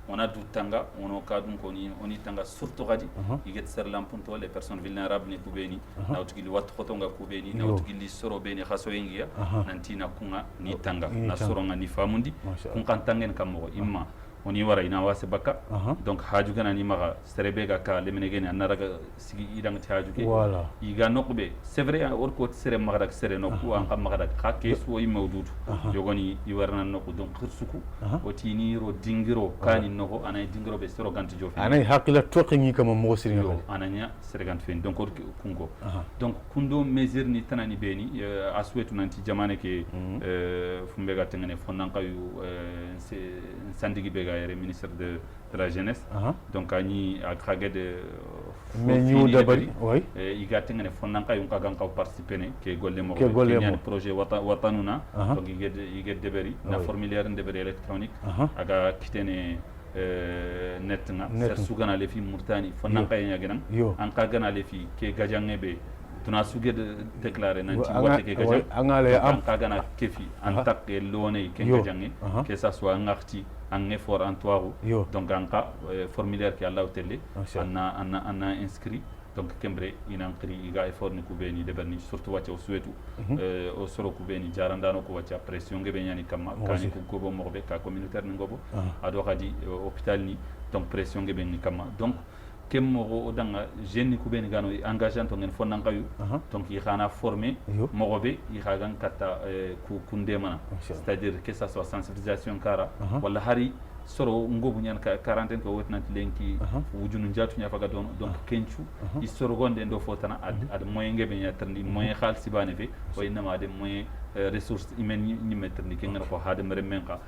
ona du tanga ono kadum ko ni oni tanga surtout gadi iget ser lampunto les personnes vulnérables ni kubeni na utgili wat khotonga kubeni na utgili soro beni khaso yengia nanti na kunga ni tanga na soronga ni famundi kun kan tangen kammo imma oni wara ina wase bakka donc haju gana ni maga serebe ga ka lemene gene anaraga sigi idang ti haju ke voilà iga nokbe c'est vrai or ko sere maga dak sere nokku an kam maga dak ha ke so yi mawdudu yogoni i warna nokku donc khirsuku o tini ro dingiro kani noko anay dingiro be sero ganti jofi anay hakila toqingi kama mo siringa yo ananya sere ganti fen donc kungo donc kundo mesure ni tanani beni aswetu nanti jamane ke fumbe ga tengene fonnan kayu sandigi be le ministre de la jeunesse donc ani a krage de menu d'abord oui il a tengene fonnan kay ka gan ka participer ne ke golle mo ke projet watanuna donc il get deberi na formulaire deberi électronique aga kitene net nga ser sugana le fi Mourtani fonnan kay nyagenan an ka gana le fi ke gajange be tuna suge de déclarer nanti watte ke gajang angale am ka gana kefi an tak ke lone ke gajange que ça soit ngarti un effort en toi donc en cas formulaire qui a là télé on a inscrit donc kembre ina qri iga effort ni kubeni de berni surtout wacce o souhaitu o soro kubeni jarandano ko wacce pression ngebe nyani kamma kani ko gobo morbe ka communautaire ni gobo ado kadi hôpital ni donc pression ngebe ni kamma donc kemmo o danga jeune ku ben gano engagement to ngene fonnan kayu donc yi xana former mogobe yi xagan kata ku kundemana c'est-à-dire que ça soit sensibilisation kara wala hari soro ngobu nyan quarantaine ko wetnat lenki wujunu njatu nya faga don donc kenchu i soro gonde ndo fotana ad moyen ngebe nya tarndi moyen xal sibane fe o inama de moyen ressources humaines ni metterndi ke ngana ko hade mere menka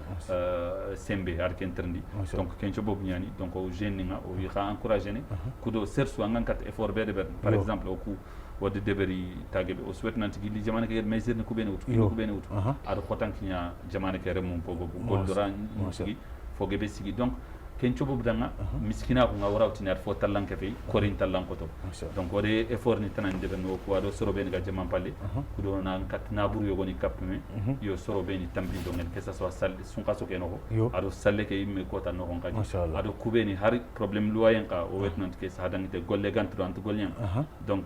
sembe ar kenterndi donc kencho bobu nyani donc o jeune nga o yi xa encourager ne kudo sersu angan kat effort be de par exemple o ku wadde deberi tagebe o souhaitnanti gilli jamane ke mesure ne kubene wutu ko kubene wutu ar khotankinya jamane ke remum pogo goldora sigi fogebe sigi donc kencho bobu danga miskina ko ngawra utinar fo tallanke fe korin tallanko to donc wade effort ni tanan de no ko wado sorobe ga jaman palle kudo na kat na buru yogo ni kapme yo sorobe ni tambi do ngel que ça soit salle sun kaso ke no ado salle ke imme ko tan no on kaji ado kubeni hari problème loyen ka o wetnant ke sa dangite golle gant do ant gollen donc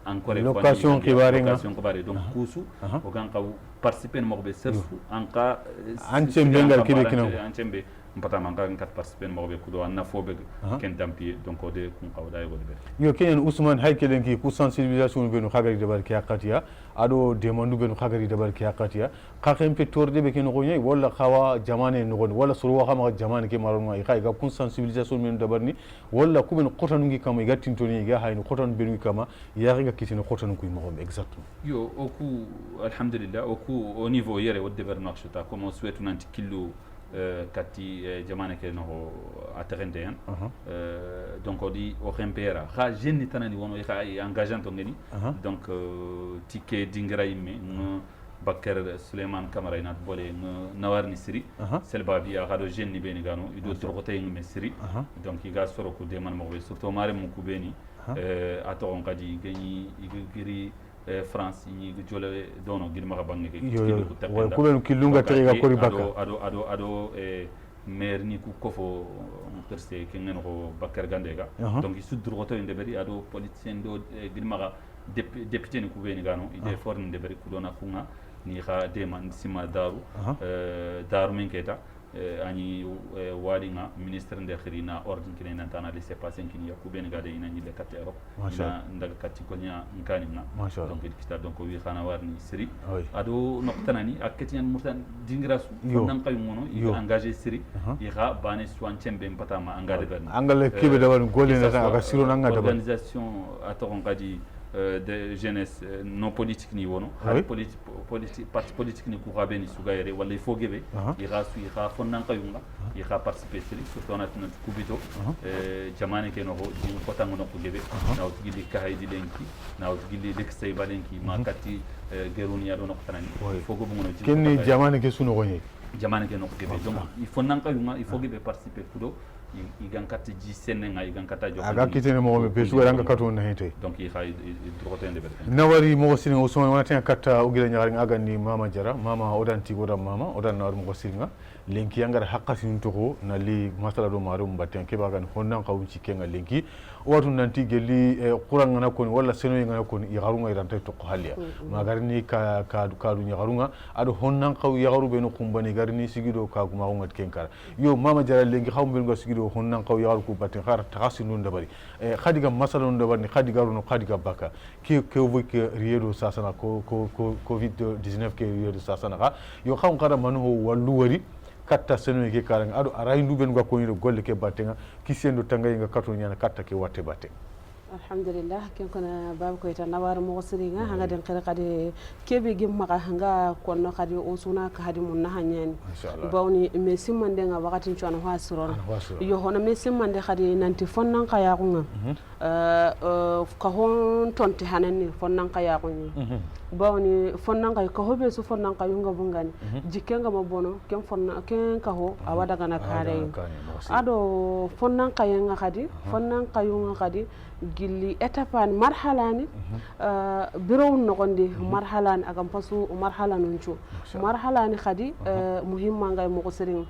encore une fois location kibare donc kusu o gan ka participer mo be serfu anka ancem bengal kibe kino ancembe mpata manga ngat participer mo be kudo anna fobe ken tampi donc o de kun kawda yego be yo kenen Ousmane hay kelen ki ku sensibilisation be no khagari de barki akatia ado demandu be no khagari de barki akatia khakem pe torde be ken gonya wala khawa jamane no gon wala suru khama jamane ke maron ngai khay ga kun sensibilisation men dabarni wala ku ben qotanu ngi kama ga tintoni ga hayno qotanu be kama ya ga kitino qotanu ku mo exactement yo oku alhamdulillah oku au niveau yere wadde bernax ta comme on souhaite nanti killo kati jamane ke no aterende yan donc on dit au rempera ha jeune tanani wono e engageant to ngeni donc ticket dingra imme Bakar Suleiman Kamara inat bolé nawarni siri selba biya hado jeune ni beni gano ido trokote ngi siri donc iga soro ko de man mo be surtout mare mo ku beni ato on kadi gani igiri France ni jole dono gidma ka bangi ke ko ben kilunga teriga kori baka ado maire ni ku kofo terse ke ngeno ko Bakar Gandega donc i sudru goto inde beri ado politicien do gidma ka député ni ku beni gano ide forne de beri ku dona kunga ni kha deman sima daru min keta ani walinga ministre de khirina ordre kine nantana laisser passer kini yakubeni gade ina ni le 4 Europe ina ndaga katti konya nkani na donc kita donc wi khana warni siri ado noktanani aketian mutan dingrasu nan kay mono i engagé siri i kha bane soin chembe mpatama engagé ben angale kibe da won golina ta aka siro nan ngata organisation aton kadi de jeunesse non politique ni wono parti politique ni ku rabeni sugayre wala il faut gebe ira fonnan kayunga ira participer surtout on a tenu kubito jamane ke no ho di ko tango no ku gebe na o tigi ka haydi lenki na o tigi leksay balenki makati geruni ado no tanani il faut go ngono kenni jamane ke suno gonye jamane ke no gebe donc il faut nan kayunga il faut gebe participer kudo igan katti ji senenga igan kata jo aga kitene mo be pesu ranga kato na hete donc i khay drogote ndebe nawari mo sini Ousmane wana tan katta o gila nyaari agani mama jara mama odanti goda mama odan nawar mo singa lenki yangara haqqatin to ko na li masala do maro mbaten ke bagan honnan kawunci kenga lenki watu nanti geli quranga na koni wala seno ngana koni yagarunga irante to ko halia magarni ka du yagarunga ado honnan kaw yagaru be no kumbani garni sigido ka kuma ngat kenkara yo mama jara lenki xawmbe ngo sigido honnan kaw yagaru ko batten khar taxasinu ndabari khadiga masala ndabari khadiga runo khadiga baka ke ke riedo sasana ko covid 19 ke riedo sasana ka yo xaw ngara manu wallu wari katta seno ke karanga ado aray nduben ga ko ni golle ke battenga kisendo tangay nga kato nyana katta ke watte batte alhamdulillah ken kona bab ko ita nawar mo siringa hanga den kare kade kebe gim maka hanga konno kade o suna ka hadi mun na hanyani bawni me simmande nga wakatin chwana hwasron yo hono me simmande kade nanti fonnan ka ya kunga ka hon tonti hanani fonnan ka ya kunga bawni fonnan ka hobe su fonnan ka yunga bungani jikenga mabono ken fonna ken ka ho awada kana kare ado fonnan ka yanga kade fonnan ka yunga kade gilli etapani marhalani birown nogondi marhalani agam pasu marhalanun cu marhalani khadi muhimma ngay mo ko sering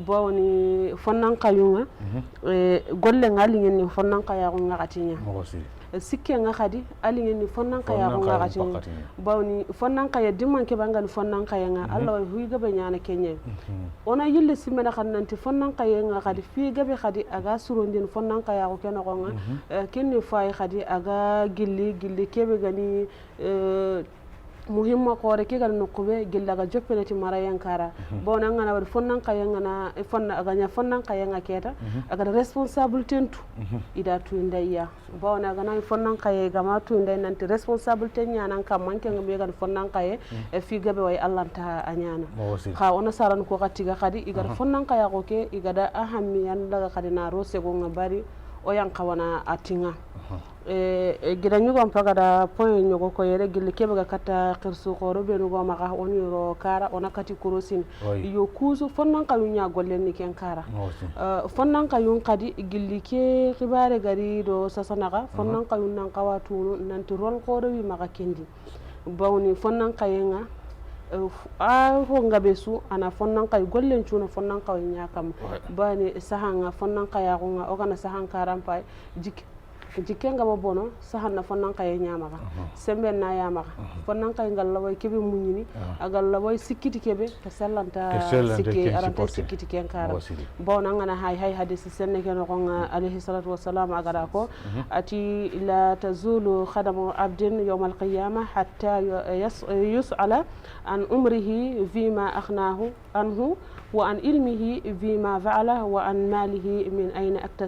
bawni fonnan kayunga golle ngali ngeni fonnan kaya ko ngatinya sikke nga khadi ali ngeni fonnan kaya ko nga gati bawni fonnan kaya dimman ke bangal fonnan kaya nga Allah way hui gabe nyana kenye ona yille simena khannanti fonnan kaya nga khadi fi gabe khadi aga surondin fonnan kaya ko keno ko nga kenni fay khadi aga gilli kebe gani muhimma kore ke gal nokube gilla ga joppeleti marayan kara bona ngana wad fonnan kayanga na fonna aganya fonnan kayanga keta aga responsable tentu ida tu ndayya bona ga na fonnan kaye ga ma tu nday nanti responsable ten nyana kam manke ngam gal fonnan kaye e fi gabe way allanta anyana ha ona saran ko gatiga khadi igar fonnan kaya ko ke igada ahammi yanda khadi na rose go ngabari o yankawana atinga gida ñugon pagada point ñogo ko yere gille kebe kata khirsu khoro be nugo maka oni ro kara ona kati kurosin yo kuzu fonnan kayu nya gollen ni ken kara fonnan kayu kadi gilli ke khibare gari do sasanaka fonnan kayu nan kawatu nan to rol khoro wi maka kendi bawni fonnan kayenga a ho ngabe su ana fonnan kay gollen cuuna fonnan kay nyakam bani sahanga fonnan kaya ko nga o kana sahan karam pay jikke ngaba bono sahan na fonnan kay nyamaka semben na yamaka fonnan kay ngal laway kebe munyini agal laway sikiti kebe ka sellanta sikki aranta sikiti ken kara bona ngana hay hadisi senne ken ko nga alayhi salatu wassalam agara ko ati la tazulu khadamu abdin yawm al-qiyamah hatta yus'ala عن عمره فيما أخناه عنه وعن علمه فيما فعله وعن ماله من أين اكتسب